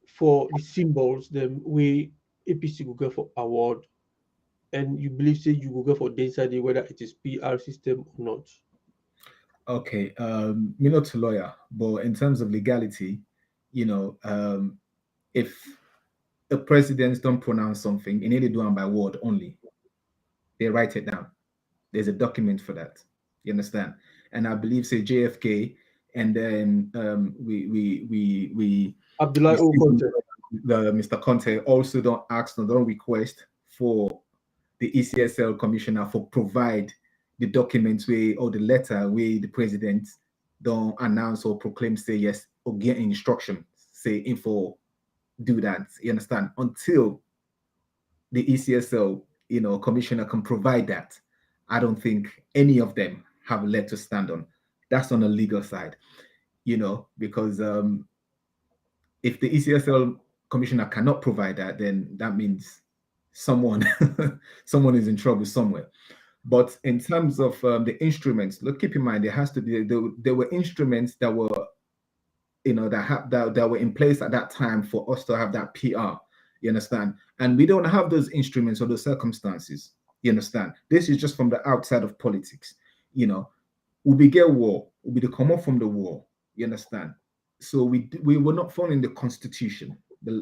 for the symbols them we APC will go for award and you believe say you will go for density whether it is PR system or not. Okay, me not a lawyer, but in terms of legality, if the presidents don't pronounce something, they need to do it by word only. They write it down. There's a document for that. You understand? And I believe, say JFK, and then we Abdullah O see content. the Mr. Conte also don't ask or don't request for the ECSL commissioner for provide the documents where or the letter where the president don't announce or proclaim say yes or get instruction say info do that. You understand? Until the ECSL commissioner can provide that, I don't think any of them have a leg to stand on. That's on the legal side, because if the ECSL commissioner cannot provide that, then that means someone someone is in trouble somewhere. But in terms of the instruments, look, keep in mind there has to be there were instruments that were that were in place at that time for us to have that PR. You understand? And we don't have those instruments or those circumstances. You understand? This is just from the outside of politics. You know, we be get war, we be the come up from the war. You understand? So we were not following the constitution. We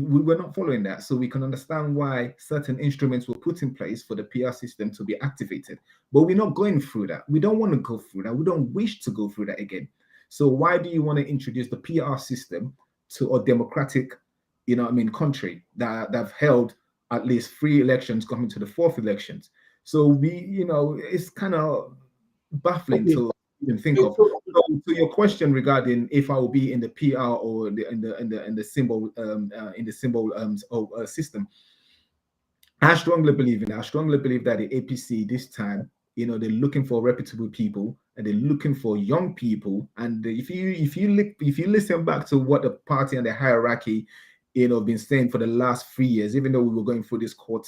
were not following that. So we can understand why certain instruments were put in place for the PR system to be activated. But we're not going through that. We don't want to go through that. We don't wish to go through that again. So why do you want to introduce the PR system to a democratic, country that have held at least 3 elections coming to the fourth elections? So it's kind of baffling Okay. to even think Okay, of. so So to your question regarding if I will be in the PR or in the symbol system, I strongly believe in it. I strongly believe that the APC this time, they're looking for reputable people and they're looking for young people. And if you listen back to what the party and the hierarchy, been saying for the last 3 years, even though we were going through this court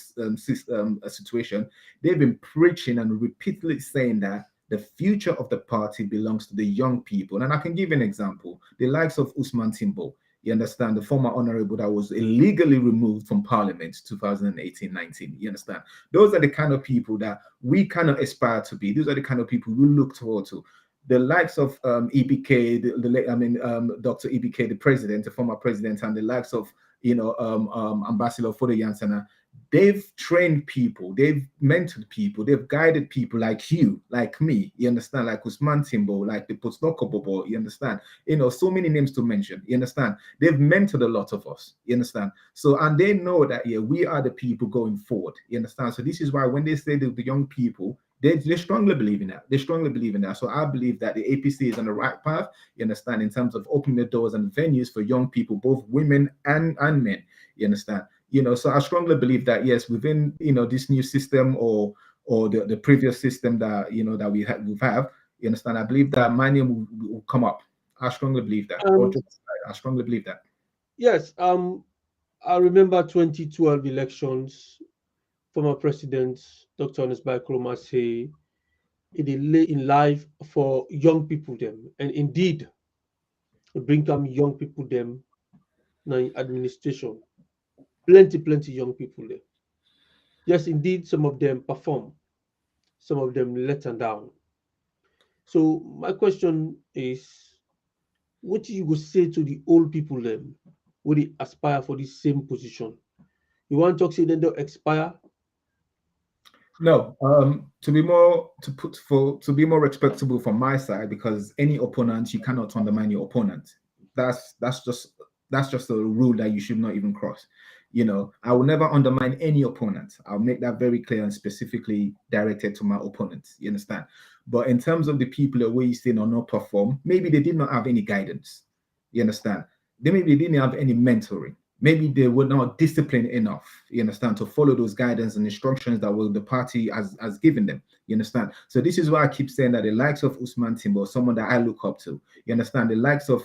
situation, they've been preaching and repeatedly saying that the future of the party belongs to the young people. And I can give an example: the likes of Usman Timbo. You understand, the former honorable that was illegally removed from Parliament 2018-19. You understand? Those are the kind of people that we kind of aspire to be. Those are the kind of people we look toward to. The likes of EBK, Dr. EBK, the president, the former president, and the likes of Ambassador Fodo Yansana, they've trained people, they've mentored people, they've guided people like you, like me, you understand, like Usman Timbo, like the Postnoko Bobo, you understand, so many names to mention, you understand. They've mentored a lot of us, you understand. So, and they know that, yeah, we are the people going forward, you understand. So this is why when they say that the young people, they strongly believe in that. They strongly believe in that. So I believe that the APC is on the right path, you understand, in terms of opening the doors and venues for young people, both women and men, you understand. So I strongly believe that, yes, within this new system or the previous system that that we have, you understand, I believe that my name will come up. I strongly believe that. I strongly believe that. yes, I remember 2012 elections. Former President Dr. Onesbai Kroma say it is lay in life for young people them, and indeed bring come young people them now in administration. Plenty young people there. Yes, indeed, some of them perform, some of them let them down. So my question is, what you would say to the old people them, would they aspire for the same position? You want to say then they'll expire? No, to be more respectable from my side, because any opponent, you cannot undermine your opponent. That's just a rule that you should not even cross. I will never undermine any opponent. I'll make that very clear and specifically directed to my opponents. You understand? But in terms of the people that we still or not perform, maybe they did not have any guidance. You understand? Maybe they didn't have any mentoring. Maybe they were not disciplined enough, you understand, to follow those guidance and instructions that the party has given them. You understand? So this is why I keep saying that the likes of Usman Timbo, someone that I look up to, you understand, the likes of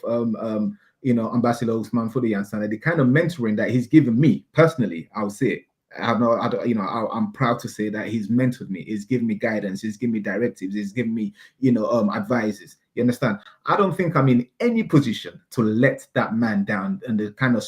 Ambassador Usman for the understand, the kind of mentoring that he's given me personally, I would say. I'm proud to say that he's mentored me. He's given me guidance. He's given me directives. He's given me, advices. You understand? I don't think I'm in any position to let that man down and the kind of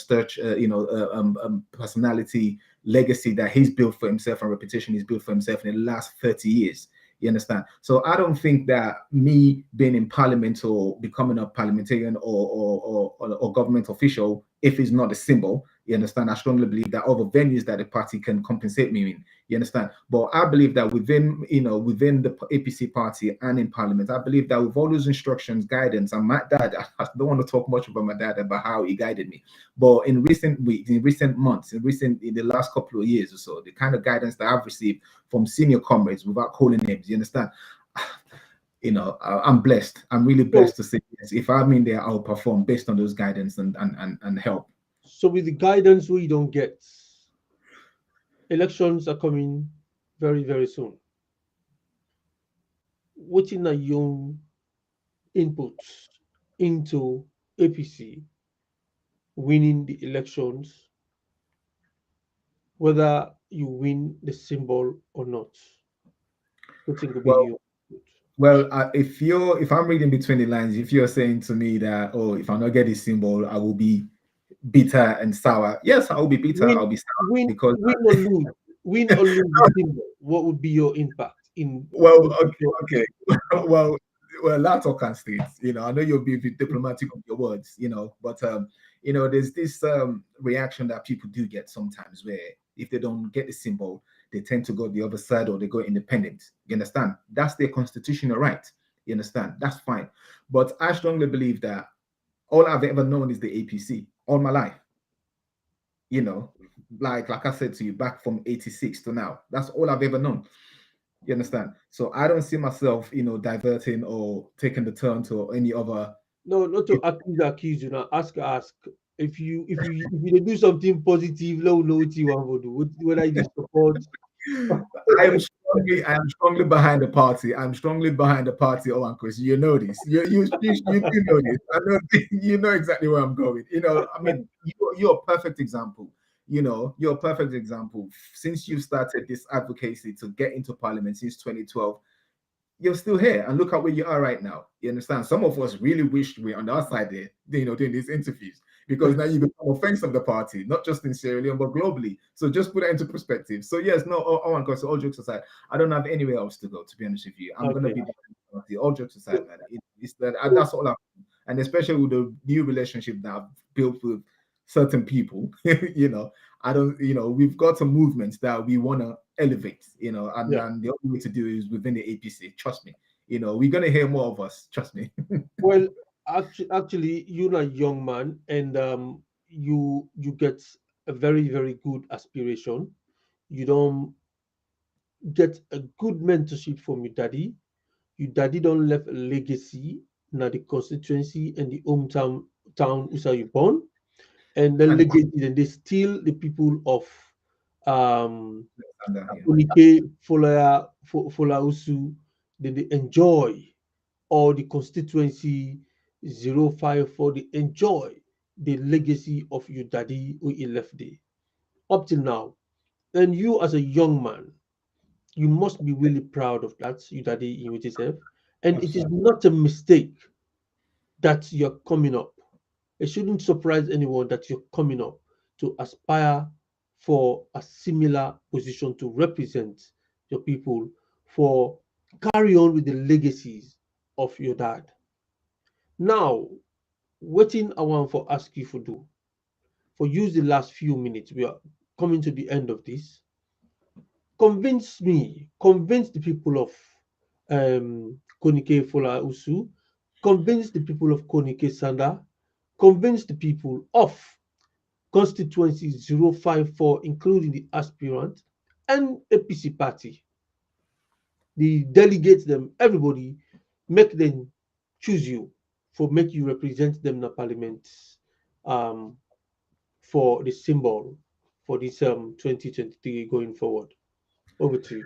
personality legacy that he's built for himself and reputation he's built for himself in the last 30 years. You understand? So I don't think that me being in parliament or becoming a parliamentarian or government official, if it's not a symbol, you understand, I strongly believe that other venues that the party can compensate me in. You understand? But I believe that within the APC party and in parliament, I believe that with all those instructions, guidance, and my dad, I don't want to talk much about my dad about how he guided me. But in recent weeks, in recent months, in the last couple of years or so, the kind of guidance that I've received from senior comrades, without calling names, you understand? I'm blessed. I'm really blessed to say yes. If I'm in there, I'll perform based on those guidance and help. So with the guidance we don't get, elections are coming very, very soon. What's in a young inputs into APC winning the elections, whether you win the symbol or not? What's in could be Well, your if I'm reading between the lines, if you're saying to me that, oh, if I not get this symbol, I will be bitter and sour. Yes, I will be bitter. win, I'll be sour win, because win or lose the symbol. What would be your impact in? well, in okay. well, that's all can state. I know you'll be diplomatic of your words, but there's this reaction that people do get sometimes where if they don't get the symbol, they tend to go the other side or they go independent. You understand? That's their constitutional right. You understand? That's fine. But I strongly believe that all I've ever known is the APC all my life. Like I said to you, back from 86 to now. That's all I've ever known. You understand? So I don't see myself, diverting or taking the turn to any other. No, not to accuse you now. Ask. If you do something positive, let know what you want to do. Whether you support. I am strongly behind the party. I'm strongly behind the party, OrWanKaSu. You know this. You do know this. I know you know exactly where I'm going. I mean, you're a perfect example. You're a perfect example. Since you started this advocacy to get into parliament since 2012, you're still here and look at where you are right now. You understand? Some of us really wished we were on the outside there, doing these interviews because now you become a face of the party, not just in Sierra Leone, but globally. So just put that into perspective. So yes, no, oh my God, so all jokes aside, I don't have anywhere else to go, to be honest with you. I'm going to be back in the party. All jokes aside, man. It's that, that's all and especially with the new relationship that I've built with certain people, I don't, we've got some movements that we want to elevate, and the only way to do is within the APC. Trust me, we're gonna hear more of us. Trust me. Well, actually, you're a young man, and you get a very, very good aspiration. You don't get a good mentorship from your daddy. Your daddy don't left a legacy na the constituency and the hometown town where you born, and the And legacy then they still the people of um yeah. Apunike, Folausu, they enjoy, or the constituency 054, they enjoy the legacy of your daddy who he left there up till now. And you as a young man, you must be really proud of that, your daddy in yourself. And it is Absolutely. not a mistake that you're coming up. It shouldn't surprise anyone that you're coming up to aspire for a similar position to represent your people, for carry on with the legacies of your dad. Now, waiting I want for ask you for do, for use the last few minutes. coming to the end of this, convince the people of Konike Fola Usu, convince the people of Konike Sanda, convince the people of constituency 054, including the aspirant and APC party, the delegates them, everybody, make them choose you make you represent them in the parliament um, for the symbol for this 2023 going forward. Over to you.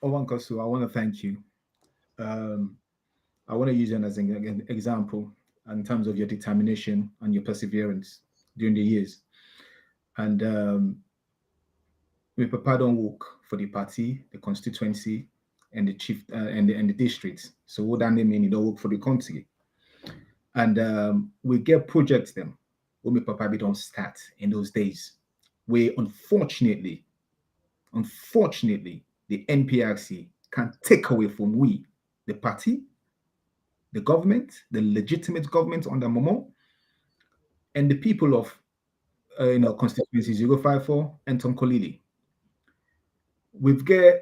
OrWanKaSu, I want to thank you. Um, I want to use you as an example in terms of your determination and your perseverance during the years. And we prepared on work for the party, the constituency, and the chief and the districts. So what that mean? You don't work for the country, and we get projects them when we probably don't start in those days. We unfortunately, the NPRC can take away from we, the party, the government, the legitimate government under Momo, and the people of constituency 054 and Tonkolili. We've got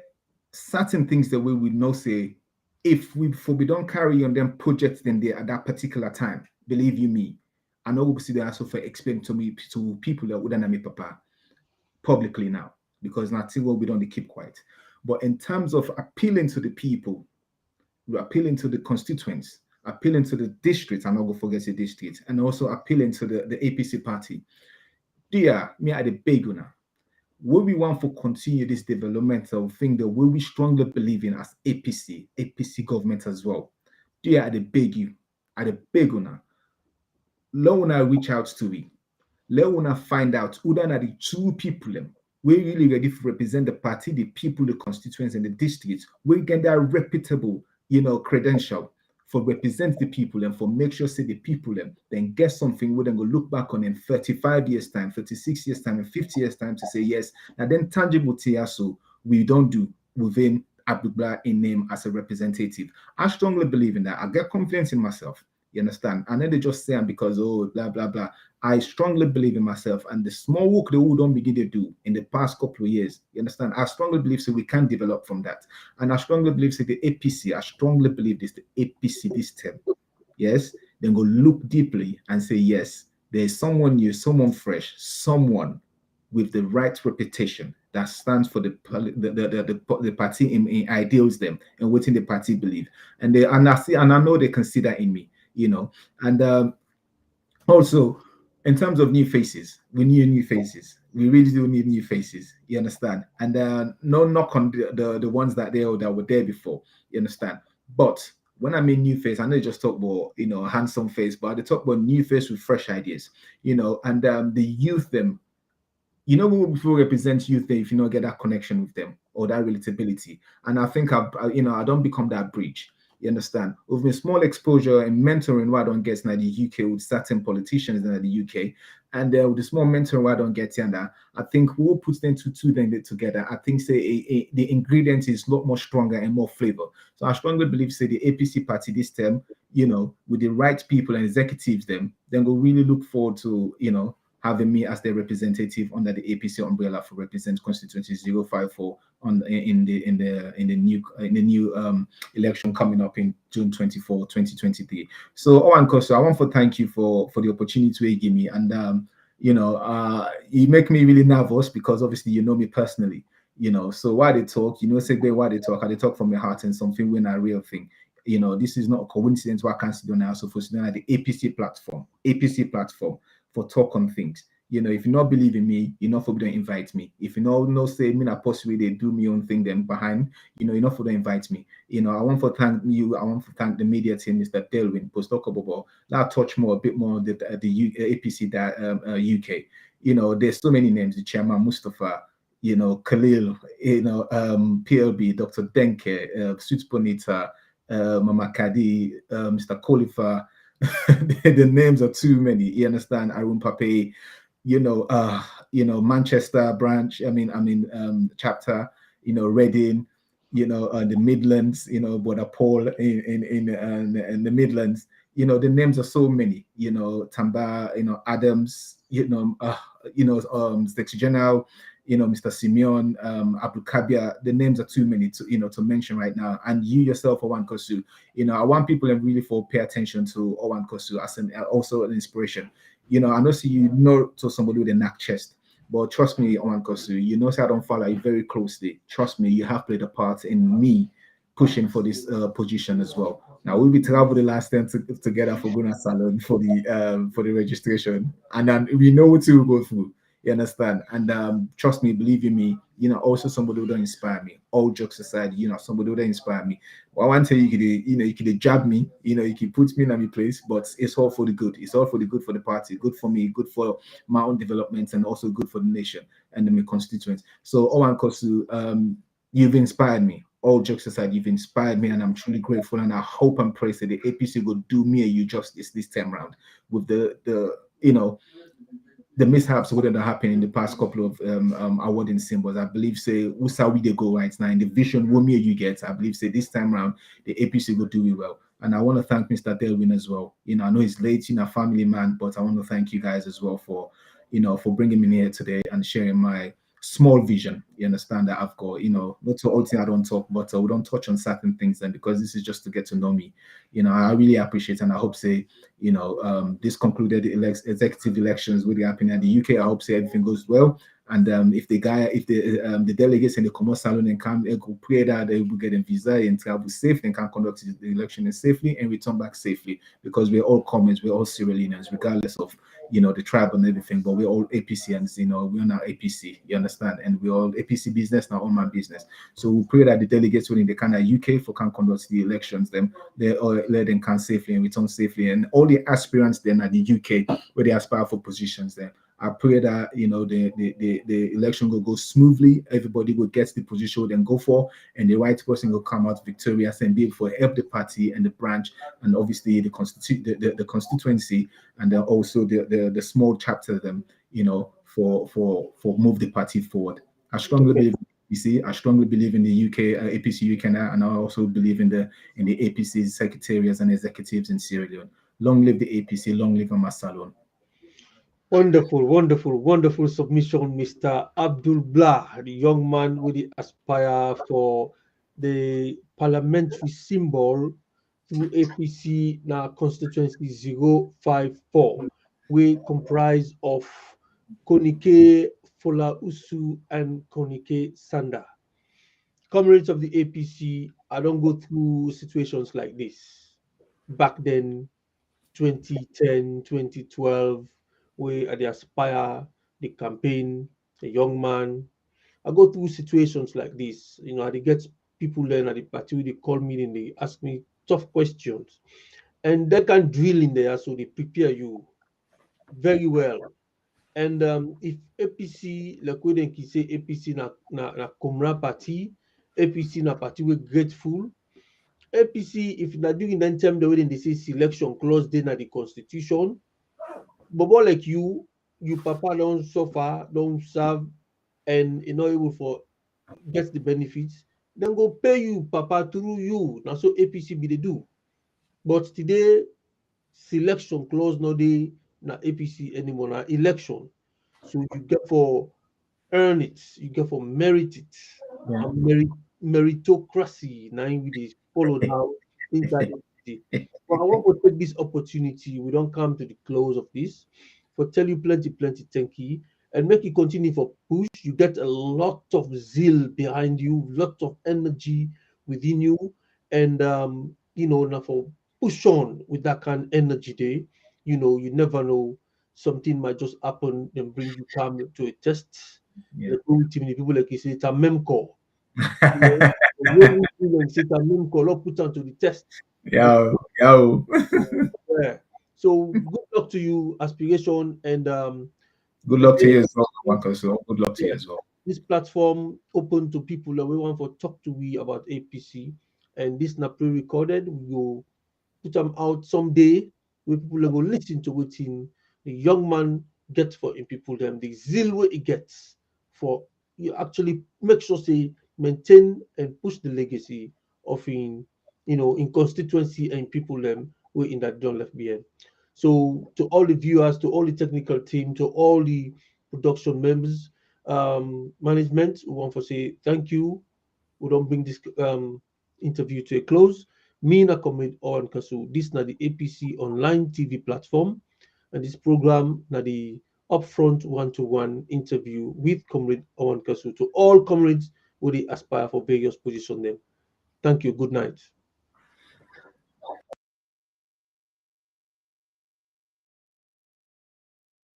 certain things that we would know say if we don't carry on them projects then there at that particular time, believe you me, I know we'll see the also for explain to me to people that wouldn't have me papa publicly now because not what we don't keep quiet. But in terms of appealing to the people, we're appealing to the constituents, appealing to the districts, I'm not going to forget the districts, and also appealing to the APC party. Dear, me at the big one. What we want to continue this developmental thing that we strongly believe in as APC government as well. Dear, at the beg you, at the big one. Let una reach out to me. Let una find out who are the two people we're really ready to represent the party, the people, the constituents, and the districts. We get that reputable, credential for represent the people and for make sure say the people then get something we then go look back on in 35 years time, 36 years time, and 50 years time to say yes. And then tangible so we don't do within Abdul Gbla in name as a representative. I strongly believe in that. I get confidence in myself. You understand? And then they just say because blah blah blah. I strongly believe in myself and the small work that we don't begin to do in the past couple of years. You understand? I strongly believe so we can develop from that. And I strongly believe so the APC, I strongly believe this the APC this term. Yes, then go look deeply and say, yes, there's someone new, someone fresh, someone with the right reputation that stands for the party in ideals them and what in the party believe. And I know they consider in me. And also in terms of new faces, we need new faces. We really do need new faces. You understand? And no knock on the ones that were there before. You understand? But when I mean new face, I know you just talk about handsome face, but I talk about new face with fresh ideas. And the youth them. We will represent youth if you don't get that connection with them or that relatability. And I think I don't become that bridge. You understand? With a small exposure and mentoring what I don't get in the UK with certain politicians in the UK, and with the small mentoring what I don't get in there, I think we'll put them two then together. I think say the ingredient is a lot more stronger and more flavor. So I strongly believe say the APC party this term, with the right people and executives then we'll really look forward to having me as their representative under the APC umbrella for represent constituency 054 in the new election coming up in June 24, 2023. So OrWanKaSu, I want to thank you for the opportunity you give me, and you make me really nervous because obviously you know me personally. So why they talk, say why they talk from my heart and something when a real thing. This is not a coincidence why I can't sit down now. So for sitting at the APC platform for talk on things. If you not believe in me, you're not for to invite me. If you know say me not possibly they do me own thing then behind, you're not for to invite me. I want to thank you. I want to thank the media team, Mr. Delwin, post talk about that touch more a bit more the APC that UK. There's so many names, the chairman Mustafa, Khalil, PLB, Dr. Denke, Suits Bonita, Mama Kadi, Mr. Khalifa. The names are too many. You understand? Arun Pape, Manchester branch. Chapter. Reading. The Midlands. Brother Paul in the Midlands. the names are so many, Tamba, Adams, Secretary General, Mr. Simeon, Abdul Kabia. The names are too many to mention right now. And you yourself, OrWanKaSu, I want people to really for pay attention to OrWanKaSu as also an inspiration. I know see to somebody with a knack chest. But trust me, OrWanKaSu, say I don't follow you very closely. Trust me, you have played a part in me pushing for this position as well. Now we'll be travel the last time together for Guna Salon for the registration, and then we know what to go through. You understand? And trust me, believe in me. Also somebody who don't inspire me. All jokes aside, somebody who don't inspire me. Well, I want to tell you, you could jab me. You can put me in my place, but it's all for the good. It's all for the good for the party, good for me, good for my own development, and also good for the nation and my constituents. So, OrWanKaSu, you've inspired me. All jokes aside, you've inspired me, and I'm truly grateful. And I hope and pray that the APC will do me and you justice this time round with the mishaps wouldn't have happened in the past couple of awarding symbols. I believe say how we they go right now in the vision what me and you get. I believe say this time round the APC will do it well. And I want to thank Mr. Delwin as well. I know he's late, family man, but I want to thank you guys as well for for bringing me here today and sharing my small vision. You understand that I've got, not to all things I don't talk, but we don't touch on certain things then because this is just to get to know me. I really appreciate and I hope say, this concluded the executive elections with the happening in the UK. I hope say everything goes well. And if the delegates in the Common Salon and come pray that they will get a visa and travel safe and can conduct the election safely and return back safely because we're all Commoners, we're all Sierra Leoneans, regardless of the tribe and everything, but we're all APCians, we're not APC, you understand? And we're all APC business, not all my business. So we pray that the delegates within the kind of UK for can conduct the elections, they all let them can safely and return safely. And all the aspirants then at the UK where they aspire for positions there. I pray that the election will go smoothly. Everybody will get the position and go for, and the right person will come out victorious and be able to help the party and the branch, and obviously the constituency, and then also the small chapter of them, for move the party forward. I strongly believe. You see, I strongly believe in the UK APC UK now, and I also believe in the APC secretariats and executives in Sierra Leone. Long live the APC, long live Salon. Wonderful, wonderful, wonderful submission, Mr. Abdul Gbla, the young man with the aspire for the parliamentary symbol through APC now constituency 054. We comprise of Konike Fola Usu and Konike Sanda. Comrades of the APC, I don't go through situations like this. Back then, 2010, 2012, we at the Aspire, the campaign, a young man. I go through situations like this. I get people then at the party, they call me and they ask me tough questions. And they can drill in there, so they prepare you very well. And if APC, like we then say APC na Comra party, APC na party we're grateful. APC, if na during that time the way they say selection clause then at the constitution, but more like you papa don't suffer, don't serve, and not able for get the benefits, then go pay you papa through you. Now so APC be they do. But today selection clause no dey na APC anymore na election. So you get for earn it, you get for merit it. Yeah. Meritocracy now we dey follow now inside APC. But I want to take this opportunity, we don't come to the close of this, for tell you plenty, plenty thank you, and make you continue for push. You get a lot of zeal behind you, lot of energy within you, and now for push on with that kind of energy day. You never know, something might just happen and bring you come to a test. Yeah. The ultimate people like you say it's a memco. It's a memco, not put onto the test. Yo. Yeah. So good luck to you, aspiration, and Good luck to you as well, OrWanKaSu. Good luck to you yeah, as well. this platform open to people that we want for talk to we about APC, and this na pre-recorded. We will put them out someday where people will go listen to what the young man gets for in people them, the zeal where he gets for you actually make sure say maintain and push the legacy of in in constituency and people them we in that don't left behind. So to all the viewers, to all the technical team, to all the production members, management, we want to say thank you. We don't bring this interview to a close. Me and Comrade OrWanKaSu, this na the APC online TV platform, and this program na the Upfront one-to-one interview with Comrade OrWanKaSu. To all comrades who they aspire for various positions. Them. Thank you. Good night.